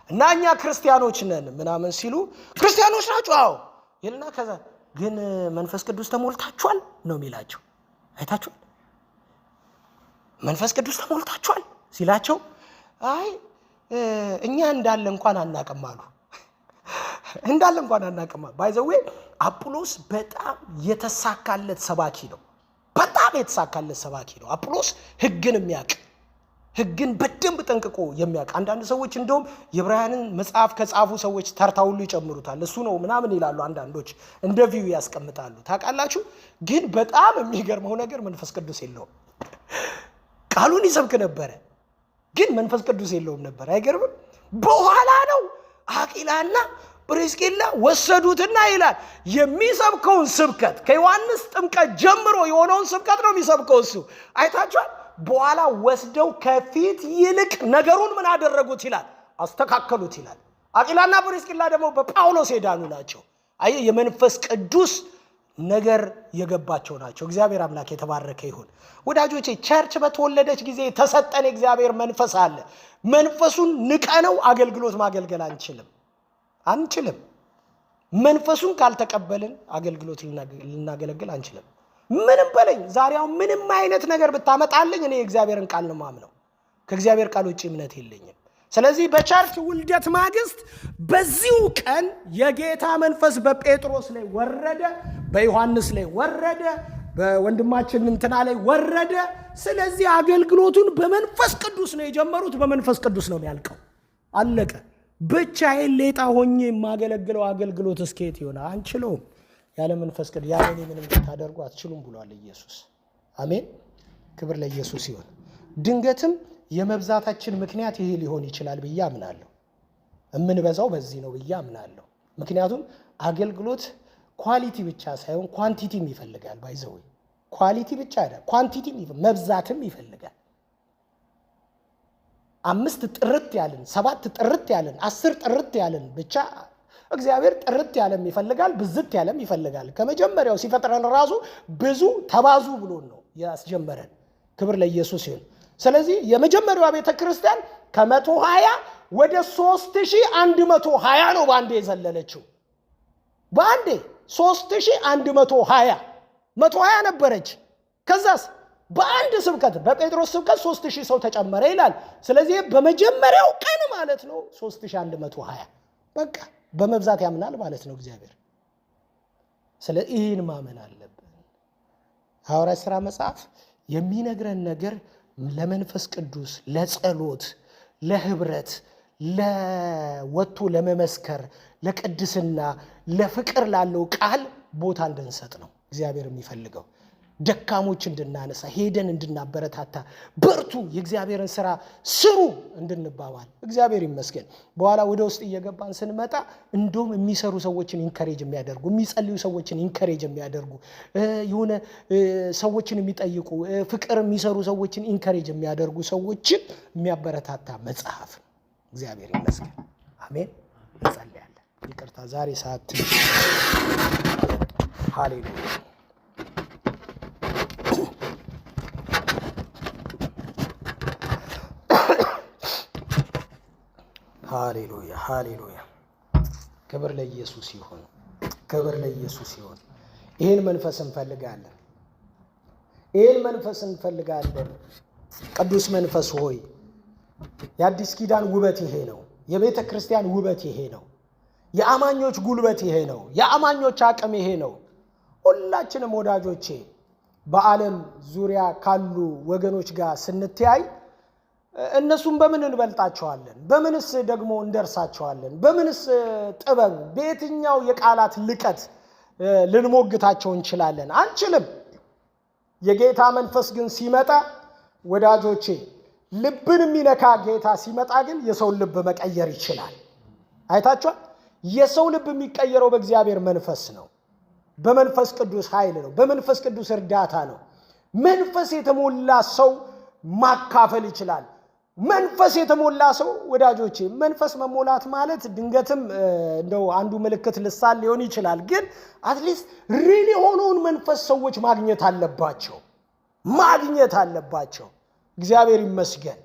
እና እኛ ክርስቲያኖች ነን ምናምን ሲሉ ክርስቲያኖች ናቸው አዎ ይልና ከዛ ግን መንፈስ ቅዱስ ተሞልታችኋል ነው የሚላቸው። አይታችኋል? መንፈስ ቅዱስ ተሞልታችኋል ሲላቸው አይ እኛ እንዳለ እንኳን አናቀም አሉ። እንዳለ እንኳን አናቀም። ባይ ዘ ዌይ አጵሎስ በጣም የተሳካለት ሰባኪ ነው። በጣም የተሳካለት ሰባኪ ነው አጵሎስ። ሕግን የሚያውቅ ሕግን በደንብ ጠንቅቆ የሚያውቅ አንዳንድ ሰዎች እንደውም የዕብራውያንን መጽሐፍ ከጻፉ ሰዎች ተርታ ሁሉ ይጨምሩታል። እሱ ነው ምናምን ይላሉ። አንዳንዶች እንደ ቪው ያስቀምጣሉ። ታውቃላችሁ። ግን በጣም የሚገርመው ነገር መንፈስ ቅዱስ የለውም። ቃሉን ይሰብክ ነበረ፣ ግን መንፈስ ቅዱስ የለውም ነበር። አይገርምም? በኋላ ነው አቂላና ጵርስቅላ ወሰዱትና ይላል የሚሰብከውን ስብከት ከዮሐንስ ጥምቀት ጀምሮ የሆነውን ስብከት ነው የሚሰብከው እሱ። አይታችኋል። በኋላ ወስደው ከፊት ይልቅ ነገሩን ምን አደረጉት ይላል? አስተካከሉት ይላል። አቂላና ጵርስቅላ ደግሞ በጳውሎስ የዳኑ ናቸው። አይ የመንፈስ ቅዱስ ነገር የገባቸው ናቸው። እግዚአብሔር አምላክ የተባረከ ይሁን። ወዳጆቼ ቸርች በተወለደች ጊዜ ተሰጠን እግዚአብሔር መንፈስ አለ። መንፈሱን ንቀነው አገልግሎት ማገልገል አንችልም። መንፈሱን ካልተቀበልን አገልግሎት ልናገለግል አንችልም። ምንም በለኝ ዛሬው ምንም አይነት ነገር ብታመጣልኝ እኔ እግዚአብሔርን ቃል ነው ማምነው። ከእግዚአብሔር ቃል ውጪ እምነት የለኝም። ስለዚህ በቸርች ውልደት ማግስት በዚሁ ቀን የጌታ መንፈስ በጴጥሮስ ላይ ወረደ፣ በዮሐንስ ላይ ወረደ፣ በወንድማችን እንትና ላይ ወረደ። ስለዚህ አገልግሎቱን በመንፈስ ቅዱስ ነው የጀመሩት፣ በመንፈስ ቅዱስ ነው የሚያልቀው። አለቀ። ብቻዬን ሌጣ ሆኜ የማገለግለው አገልግሎት እስከየት ይሆናል? አንችለውም። ያለ መንፈስ ቅዱስ ያለ እኔ ምንም ታደርጉ አትችሉም ብሏል ኢየሱስ። አሜን። ክብር ለኢየሱስ ይሁን። ድንገትም የመብዛታችን ምክንያት ይሄ ሊሆን ይችላል ብዬ አምናለሁ። የምንበዛው በዚህ ነው ብዬ አምናለሁ። ምክንያቱም አገልግሎት ኳሊቲ ብቻ ሳይሆን ኳንቲቲም ይፈልጋል። ባይዘው ኳሊቲ ብቻ አይደል፣ ኳንቲቲም መብዛትም ይፈልጋል። 5 ጥርት ያለን 7 ጥርት ያለን 10 ጥርት ያለን ብቻ እግዚአብሔር ጥርት ያለም ይፈልጋል፣ ብዝት ያለም ይፈልጋል። ከመጀመሪያው ሲፈጥረን ራሱ ብዙ ተባዙ ብሎ ነው ያስጀመረን። ክብር ለኢየሱስ ይሁን። ስለዚህ የመጀመሪያዋ ቤተክርስቲያን ከ120 ወደ 3120 ነው ባንዴ የዘለለችው። ባንዴ 3120 120 ነበረች። ከዛስ በአንድ ስብከት በጴጥሮስ ስብከት 3000 ሰው ተጨመረ ይላል። ስለዚህ በመጀመሪያው ቀን ማለት ነው 3120 በቃ በመብዛት ያምናል ማለት ነው እግዚአብሔር። ስለዚህ ይህን ማመን አለብን። ሐዋርያት ሥራ መጽሐፍ የሚነግረን ነገር ለመንፈስ ቅዱስ፣ ለጸሎት፣ ለህብረት፣ ለወጥቶ ለመመስከር፣ ለቅድስና፣ ለፍቅር ላለው ቃል ቦታ እንድንሰጥ ነው እግዚአብሔር የሚፈልገው። ደካሞች እንድናነሳ፣ ሄደን እንድናበረታታ፣ በርቱ የእግዚአብሔርን ስራ ስሩ እንድንባባል እግዚአብሔር ይመስገን። በኋላ ወደ ውስጥ እየገባን ስንመጣ እንደውም የሚሰሩ ሰዎችን ኢንከሬጅ የሚያደርጉ፣ የሚጸልዩ ሰዎችን ኢንከሬጅ የሚያደርጉ፣ የሆነ ሰዎችን የሚጠይቁ፣ ፍቅር የሚሰሩ ሰዎችን ኢንከሬጅ የሚያደርጉ ሰዎችን የሚያበረታታ መጽሐፍ ነው። እግዚአብሔር ይመስገን። አሜን። እንጸልያለን። ይቅርታ ዛሬ ሰዓት ሃሌሉያ ሃሌሉያ ሃሌሉያ። ክብር ለኢየሱስ ይሁን። ክብር ለኢየሱስ ይሁን። ይህን መንፈስ እንፈልጋለን። ይህን መንፈስ እንፈልጋለን። ቅዱስ መንፈስ ሆይ የአዲስ ኪዳን ውበት ይሄ ነው። የቤተ ክርስቲያን ውበት ይሄ ነው። የአማኞች ጉልበት ይሄ ነው። የአማኞች አቅም ይሄ ነው። ሁላችንም ወዳጆቼ በዓለም ዙሪያ ካሉ ወገኖች ጋር ስንተያይ እነሱም በምን እንበልጣቸዋለን? በምንስ ደግሞ እንደርሳቸዋለን? በምንስ ጥበብ፣ በየትኛው የቃላት ልቀት ልንሞግታቸው እንችላለን? አንችልም። የጌታ መንፈስ ግን ሲመጣ ወዳጆቼ ልብን የሚነካ ጌታ ሲመጣ ግን የሰው ልብ መቀየር ይችላል። አይታችኋል? የሰው ልብ የሚቀየረው በእግዚአብሔር መንፈስ ነው። በመንፈስ ቅዱስ ኃይል ነው። በመንፈስ ቅዱስ እርዳታ ነው። መንፈስ የተሞላ ሰው ማካፈል ይችላል። መንፈስ የተሞላ ሰው ወዳጆቼ፣ መንፈስ መሞላት ማለት ድንገትም እንደው አንዱ ምልክት ልሳን ሊሆን ይችላል። ግን አትሊስት ሪሊ የሆነውን መንፈስ ሰዎች ማግኘት አለባቸው። እግዚአብሔር ይመስገን።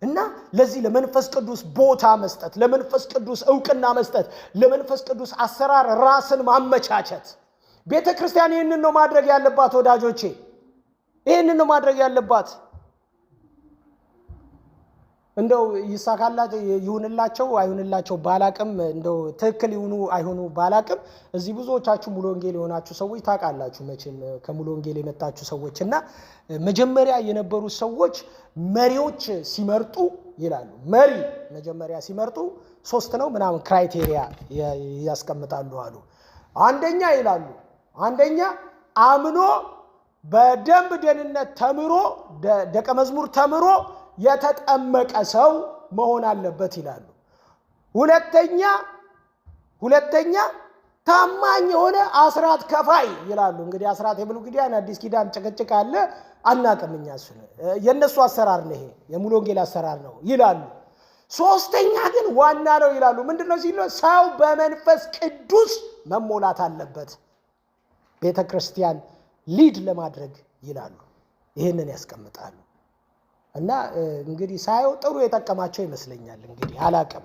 እና ለዚህ ለመንፈስ ቅዱስ ቦታ መስጠት፣ ለመንፈስ ቅዱስ ዕውቅና መስጠት፣ ለመንፈስ ቅዱስ አሰራር ራስን ማመቻቸት። ቤተ ክርስቲያን ይህንን ነው ማድረግ ያለባት ወዳጆቼ፣ ይህንን ነው ማድረግ ያለባት። እንደው ይሳካላት ይሁንላቸው አይሁንላቸው ባላቅም እንደው ትክክል ይሁኑ አይሁኑ ባላቅም እዚህ ብዙዎቻችሁ ሙሉ ወንጌል የሆናችሁ ሰዎች ታውቃላችሁ መቼም ከሙሉ ወንጌል የመጣችሁ ሰዎችና መጀመሪያ የነበሩ ሰዎች መሪዎች ሲመርጡ ይላሉ መሪ መጀመሪያ ሲመርጡ 3 ነው ምናምን ክራይቴሪያ ያስቀምጣሉ አሉ አንደኛ ይላሉ አንደኛ አምኖ በደንብ ደህንነት ተምሮ ደቀ መዝሙር ተምሮ የተጠመቀ ሰው መሆን አለበት ይላሉ ሁለተኛ ታማኝ የሆነ አስራት ከፋይ ይላሉ እንግዲህ አስራት የብሉይ ኪዳን አዲስ ኪዳን ጭቅጭቅ አለ አናቀምኛ እሱ የነሱ አሰራር ነው ይሄ የሙሉ ወንጌል አሰራር ነው ይላሉ ሶስተኛ ግን ዋና ነው ይላሉ ምንድነው ሲሉ ሰው በመንፈስ ቅዱስ መሞላት አለበት ቤተክርስቲያን ሊድ ለማድረግ ይላሉ ይሄንን ያስቀምጣሉ እና እንግዲህ ሳይው ጥሩ የጠቀማቸው ይመስለኛል እንግዲህ አላቀም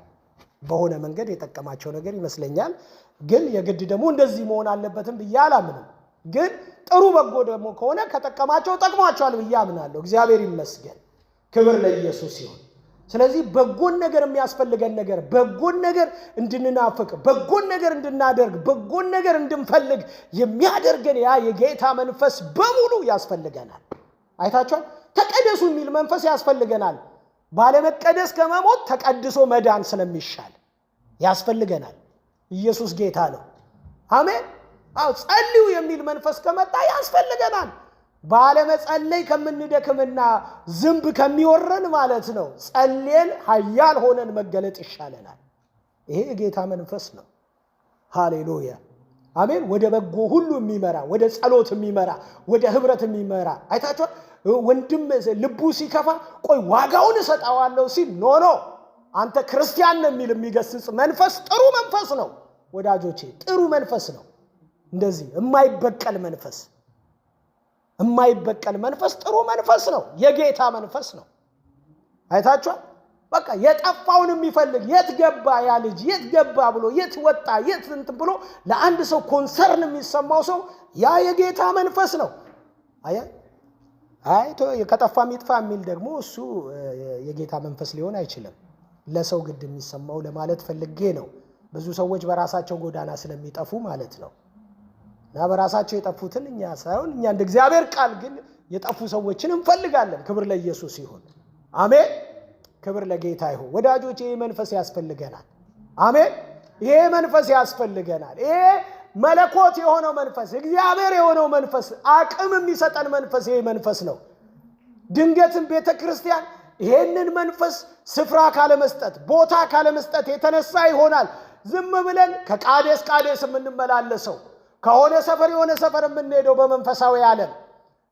በሆነ መንገድ የጠቀማቸው ነገር ይመስለኛል ግን የግድ ደግሞ እንደዚህ መሆን አለበትም በያላምንም ግን ጥሩ በጎ ደግሞ ከሆነ ከተጠቀማቸው ጠቅሟቸዋል በያምናለሁ እግዚአብሔር ይመስገን ክብር ለኢየሱስ ይሁን ስለዚህ በጎን ነገር የሚያስፈልገን ነገር በጎን ነገር እንድንናፍቅ በጎን ነገር እንድናደርግ በጎን ነገር እንድንፈልግ የሚያደርገን ያ የጌታ መንፈስ በሙሉ ያስፈልገናል አይታችኋል ተቀደሱ የሚል መንፈስ ያስፈልገናል ባለመቀደስ ከመሞት ተቀድሶ መዳን ስለሚሻል ያስፈልገናል ኢየሱስ ጌታ ነው አሜን ጸልዩ የሚል መንፈስ ከመጣ ያስፈልገናል ባለመጸለይ ከምንደክምና ዝንብ ከሚወረን ማለት ነው ጸልየን ኃያል ሆነን መገለጥ ይሻለናል ይሄ የጌታ መንፈስ ነው ሃሌሉያ አሜን ወደ በጎ ሁሉ የሚመራ ወደ ጸሎት የሚመራ ወደ ህብረት የሚመራ አይታችሁ ወንድም ልቡ ሲከፋ ቆይ ዋጋውን እሰጣዋለሁ ሲል ኖ አንተ ክርስቲያን ነህ የሚል የሚገስጽ መንፈስ ጥሩ መንፈስ ነው ወዳጆቼ ጥሩ መንፈስ ነው እንደዚህ የማይበቀል መንፈስ ጥሩ መንፈስ ነው የጌታ መንፈስ ነው አይታችሁ በቃ የጠፋውን የሚፈልግ የት ገባ ያ ልጅ የት ገባ ብሎ የት ወጣ የት እንትን ብሎ ለአንድ ሰው ኮንሰርን የሚሰማው ሰው ያ የጌታ መንፈስ ነው ከጠፋ የሚጥፋ የሚል ደግሞ እሱ የጌታ መንፈስ ሊሆን አይችልም ለሰው ግድ የሚሰማው ለማለት ፈልጌ ነው ብዙ ሰዎች በራሳቸው ጎዳና ስለሚጠፉ ማለት ነው እና በራሳቸው የጠፉትን እኛ ሳይሆን እኛ እንደ እግዚአብሔር ቃል ግን የጠፉ ሰዎችን እንፈልጋለን ክብር ለኢየሱስ ይሁን አሜን ክብር ለጌታ ይሁን ወዳጆች ይሄ መንፈስ ያስፈልገናል አሜን ይሄ መንፈስ ያስፈልገናል ይሄ መለኮት የሆነው መንፈስ እግዚአብሔር የሆነው መንፈስ አቅም የሚሰጠን መንፈስ ይሄ መንፈስ ነው ድንገትም ቤተክርስቲያን ይሄንን መንፈስ ስፍራ ካለ መስጠት ቦታ ካለ መስጠት የተነሳ ይሆናል ዝም ብለን ከቃዴስ የምንመላለሰው ከሆነ ሰፈር የሆነ ሰፈር የምንሄደው በመንፈሳዊ ዓለም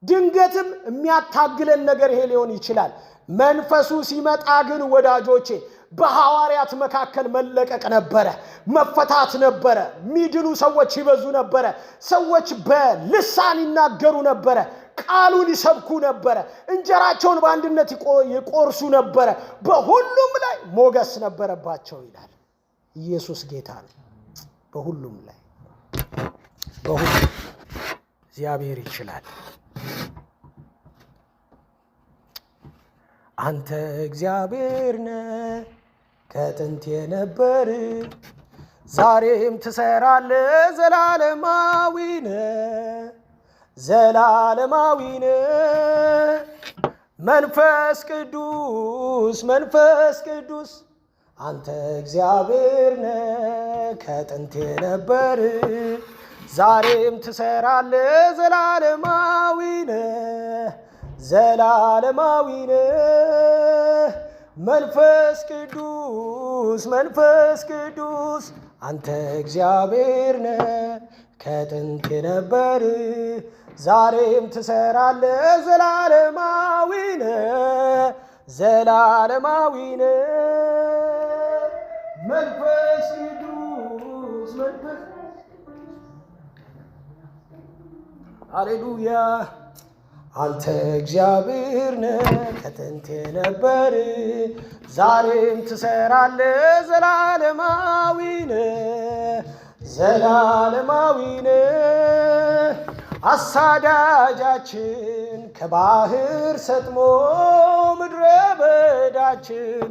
ድንገትም የሚያታግለን ነገር ይሄ ሊሆን ይችላል መንፈሱ ሲመጣ ግን ወዳጆቼ በሐዋርያት መካከል መለቀቅ ነበረ መፈታት ነበረ ሚድኑ ሰዎች ይበዙ ነበረ ሰዎች በልሳን ይናገሩ ነበረ ቃሉን ይሰብኩ ነበረ እንጀራቸውን በአንድነት ይቆርሱ ነበረ በሁሉም ላይ ሞገስ ነበረባቸው ይላል ኢየሱስ ጌታ ነው በሁሉም ላይ በሁሉም እግዚአብሔር ይችላል አንተ እግዚአብሔር ነህ ከጥንት የነበር ዛሬም ትሰራለህ ዘላለማዊ ነህ መንፈስ ቅዱስ አንተ እግዚአብሔር ነህ ከጥንት የነበር ዛሬም ትሰራለህ ዘላለማዊ ነህ መንፈስ ቅዱስ አንተ እግዚአብሔር ነህ ከጥንት የነበር ዛሬም ትሰራለህ ዘላለማዊ ነህ መንፈስ ቅዱስ ሃሌሉያ አንተ እግዚአብሔር ነህ ከጥንት የነበር ዛሬም ትሰራለህ ዘላለማዊ ነህ አሳዳጃችን ከባህር ሰጥሞ ምድረ በዳችን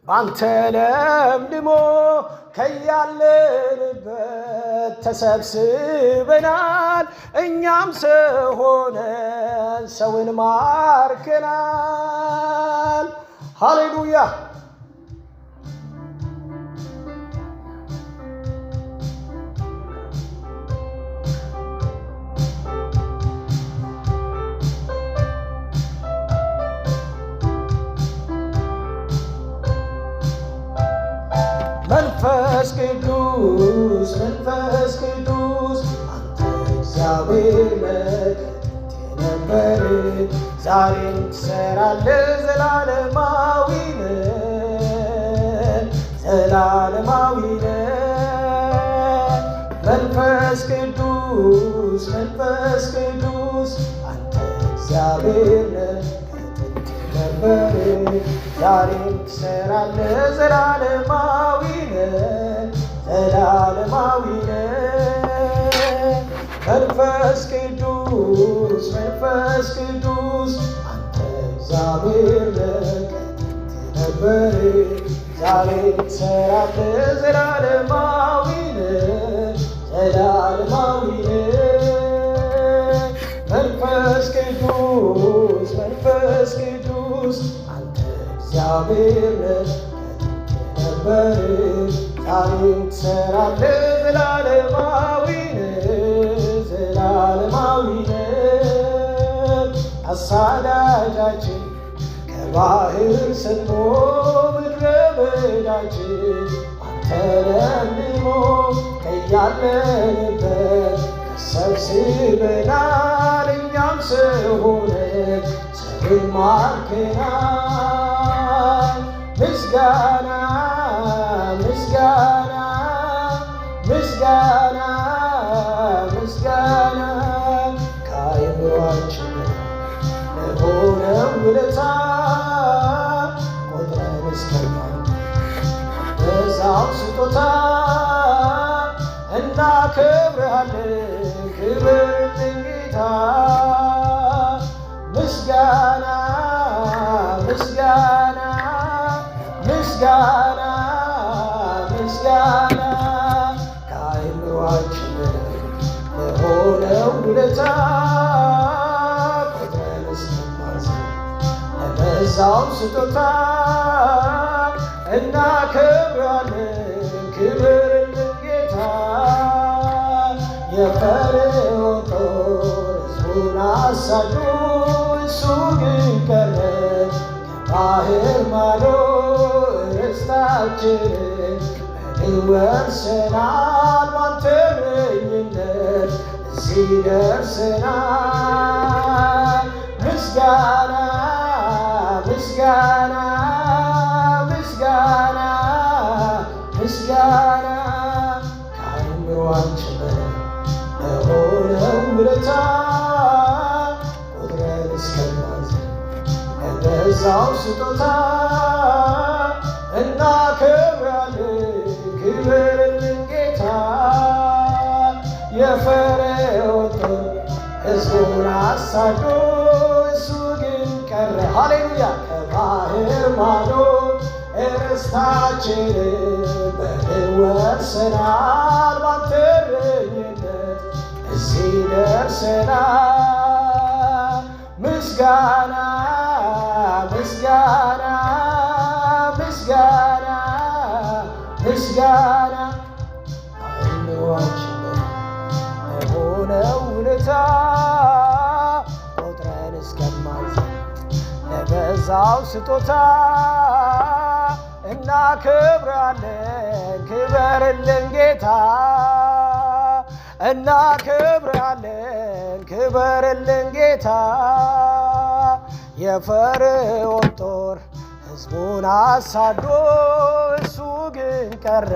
ባንተ ለምልሞ ከያለንበት ተሰብስበናል። እኛም ሰው ሆነን ሰውን ማርከናል። ሃሌሉያ። መንፈስ ቅዱስ መንፈስ ቅዱስ አንተ እግዚአብሔር ከጥንት የነበረ ዛሬም ትሰራለህ ዘላለማዊ ነህ ዘላለማዊ ነህ። መንፈስ ቅዱስ መንፈስ ቅዱስ አንተ እግዚአብሔር ነህ ከጥንት የነበረ ዛሬም ትሰራለህ ዘላለማዊ ነህ ዘላለማዊ ነህ። መንፈስ ቅዱስ መንፈስ ቅዱስ አንተ እግዚአብሔር ነህ ከጥንት የነበረ ዛሬም ትሰራለህ ዘላለማዊ ነህ ዘላለማዊ ነህ። መንፈስ ቅዱስ መንፈስ ቅዱስ እግዚአብሔር ነህ ከጥንት የነበረ ዛሬም ትሰራለህ ዘላለማዊ ነህ ዘላለማዊ ነህ። አሳዳጃችን ከባህር ሰጥሞ ምድረ በዳችን አንተ ለምልሞ ከያለንበት ተሰብስበናል። እኛም ሰው ሆነን ሰውን ማርከናል። ምስጋና ምስጋና ምስጋና ምስጋና ከአእምሮአችን ለሆነው ውለታ ቆጥረን እስከማንበዛው ስጦታ እናከብርሃለን ክብርልን ጌታ። ምስጋና ምስጋና ምስጋና ምስጋና ከአእምሮአችን ለሆነው ውለታ ቆጥረን እስከማንበዛው ለበዛው ስጦታ እናከብራለን ክብርልን ጌታ። የፈርዖን ጦር ሕዝቡን አሳዱ እሱ ግን ቀረ ከባህር ማዶ ርስታችንን በድል ወርሰናል። ባንተ እረኝነት እዚህ ደርሰናል። ምስጋና ምስጋና ምስጋና ምስጋና ከአእምሮአችን በላይ ለሆነው ውለታ ቆጥረን እስከማንዘል ለበዛው ስጦታ እናከብራለን ክብርልን ጌታ። የፈርዖን ጦር ሕዝቡን አሳዶ እሱ ግን ቀረ ሃሌሉያ ከባህር ማዶ ርስታችንን በድል ወርሰናል። ባንተ እረኝነት እዚህ ደርሰናል። ምስጋና ምስጋና ምስጋና ምስጋና አእምሮአችን ለሆነው ውለታ ቆጥረን እስከማንዘል ለበዛው ስጦታ እናከብራለን ክበርልን ጌታ። እናከብራለን ክበርልን ጌታ። የፈርዖን ጦር ሕዝቡን አሳዶ እሱ ግን ቀረ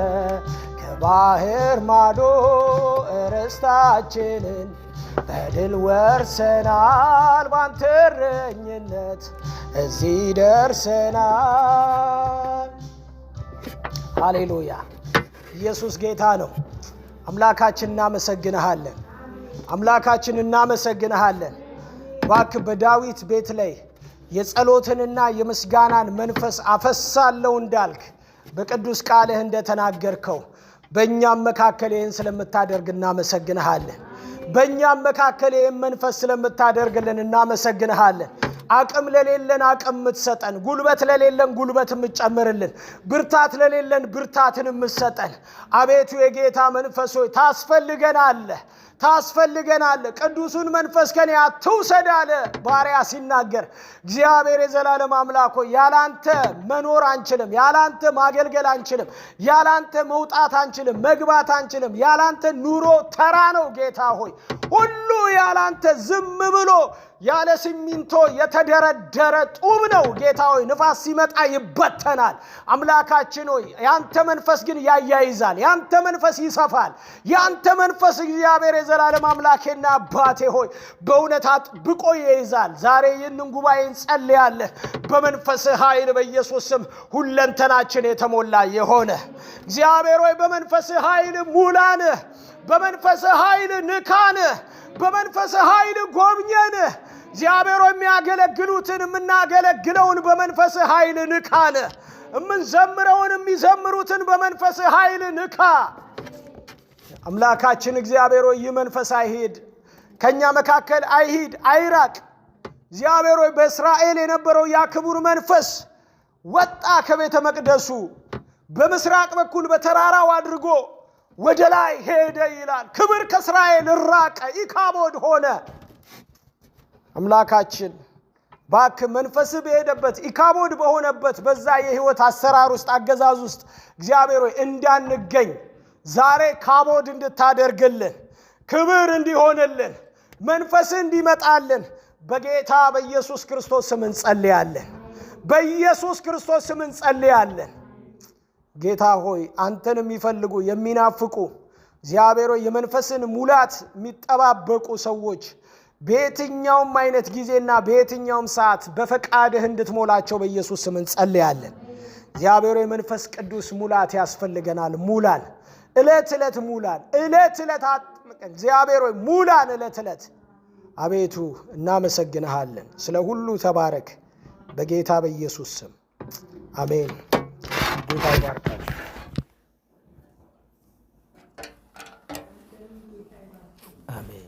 ከባህር ማዶ ርስታችንን በድል ወርሰናል። ባንተ እረኝነት እዚህ ደርሰናል። ሃሌሉያ ኢየሱስ ጌታ ነው። አምላካችን እናመሰግንሃለን። አምላካችን እናመሰግንሃለን። ባክ በዳዊት ቤት ላይ የጸሎትንና የምስጋናን መንፈስ አፈሳለሁ እንዳልክ በቅዱስ ቃልህ እንደተናገርከው በእኛም መካከል ይህን ስለምታደርግ እናመሰግንሃለን። በእኛም መካከል ይህን መንፈስ ስለምታደርግልን እናመሰግንሃለን። አቅም ለሌለን አቅም የምትሰጠን፣ ጉልበት ለሌለን ጉልበት የምትጨምርልን፣ ብርታት ለሌለን ብርታትን የምትሰጠን አቤቱ የጌታ መንፈስ ሆይ ታስፈልገናለህ። ቅዱሱን መንፈስ ከኔ አትውሰድ አለ ባሪያ ሲናገር። እግዚአብሔር የዘላለም አምላክ ሆይ ያላንተ መኖር አንችልም፣ ያላንተ ማገልገል አንችልም፣ ያላንተ መውጣት አንችልም፣ መግባት አንችልም። ያላንተ ኑሮ ተራ ነው ጌታ ሆይ። ሁሉ ያላንተ ዝም ብሎ ያለ ሲሚንቶ የተደረደረ ጡብ ነው ጌታ ሆይ። ንፋስ ሲመጣ ይበተናል። አምላካችን ሆይ ያንተ መንፈስ ግን ያያይዛል፣ ያንተ መንፈስ ይሰፋል። ያንተ መንፈስ እግዚአብሔር የዘላለም አምላኬና አባቴ ሆይ በእውነት አጥብቆ ይይዛል። ዛሬ ይህንን ጉባኤ እንጸልያለን በመንፈስ ኃይል በኢየሱስ ስም ሁለንተናችን የተሞላ የሆነ እግዚአብሔር ሆይ በመንፈስ ኃይል ሙላን፣ በመንፈስ ኃይል ንካን፣ በመንፈስ ኃይል ጎብኘን። እግዚአብሔር የሚያገለግሉትን የምናገለግለውን በመንፈስ ኃይል ንካን፣ የምንዘምረውን የሚዘምሩትን በመንፈስ ኃይል ንካ። አምላካችን እግዚአብሔር ሆይ ይህ መንፈስ አይሂድ፣ ከኛ መካከል አይሂድ፣ አይራቅ። እግዚአብሔር ሆይ በእስራኤል የነበረው ያ ክቡር መንፈስ ወጣ ከቤተ መቅደሱ በምስራቅ በኩል በተራራው አድርጎ ወደ ላይ ሄደ ይላል። ክብር ከእስራኤል ራቀ፣ ኢካቦድ ሆነ። አምላካችን ባክ መንፈስ በሄደበት ኢካቦድ በሆነበት በዛ የህይወት አሰራር ውስጥ አገዛዝ ውስጥ እግዚአብሔር ሆይ እንዳንገኝ ዛሬ ካቦድ እንድታደርግልን፣ ክብር እንዲሆንልን፣ መንፈስ እንዲመጣልን በጌታ በኢየሱስ ክርስቶስ ስም እንጸልያለን። በኢየሱስ ክርስቶስ ስም እንጸልያለን። ጌታ ሆይ አንተን የሚፈልጉ የሚናፍቁ እግዚአብሔር ሆይ የመንፈስን ሙላት የሚጠባበቁ ሰዎች በየትኛውም አይነት ጊዜና በየትኛውም ሰዓት በፈቃድህ እንድትሞላቸው በኢየሱስ ስም እንጸልያለን። እግዚአብሔር ሆይ መንፈስ ቅዱስ ሙላት ያስፈልገናል። ሙላን፣ ዕለት ዕለት ሙላን፣ ዕለት ዕለት አጥምቀን። እግዚአብሔር ሆይ ሙላን ዕለት ዕለት። አቤቱ እናመሰግንሃለን። ስለ ሁሉ ተባረክ በጌታ በኢየሱስ ስም አሜን። ጌታ ይባርካችሁ። አሜን።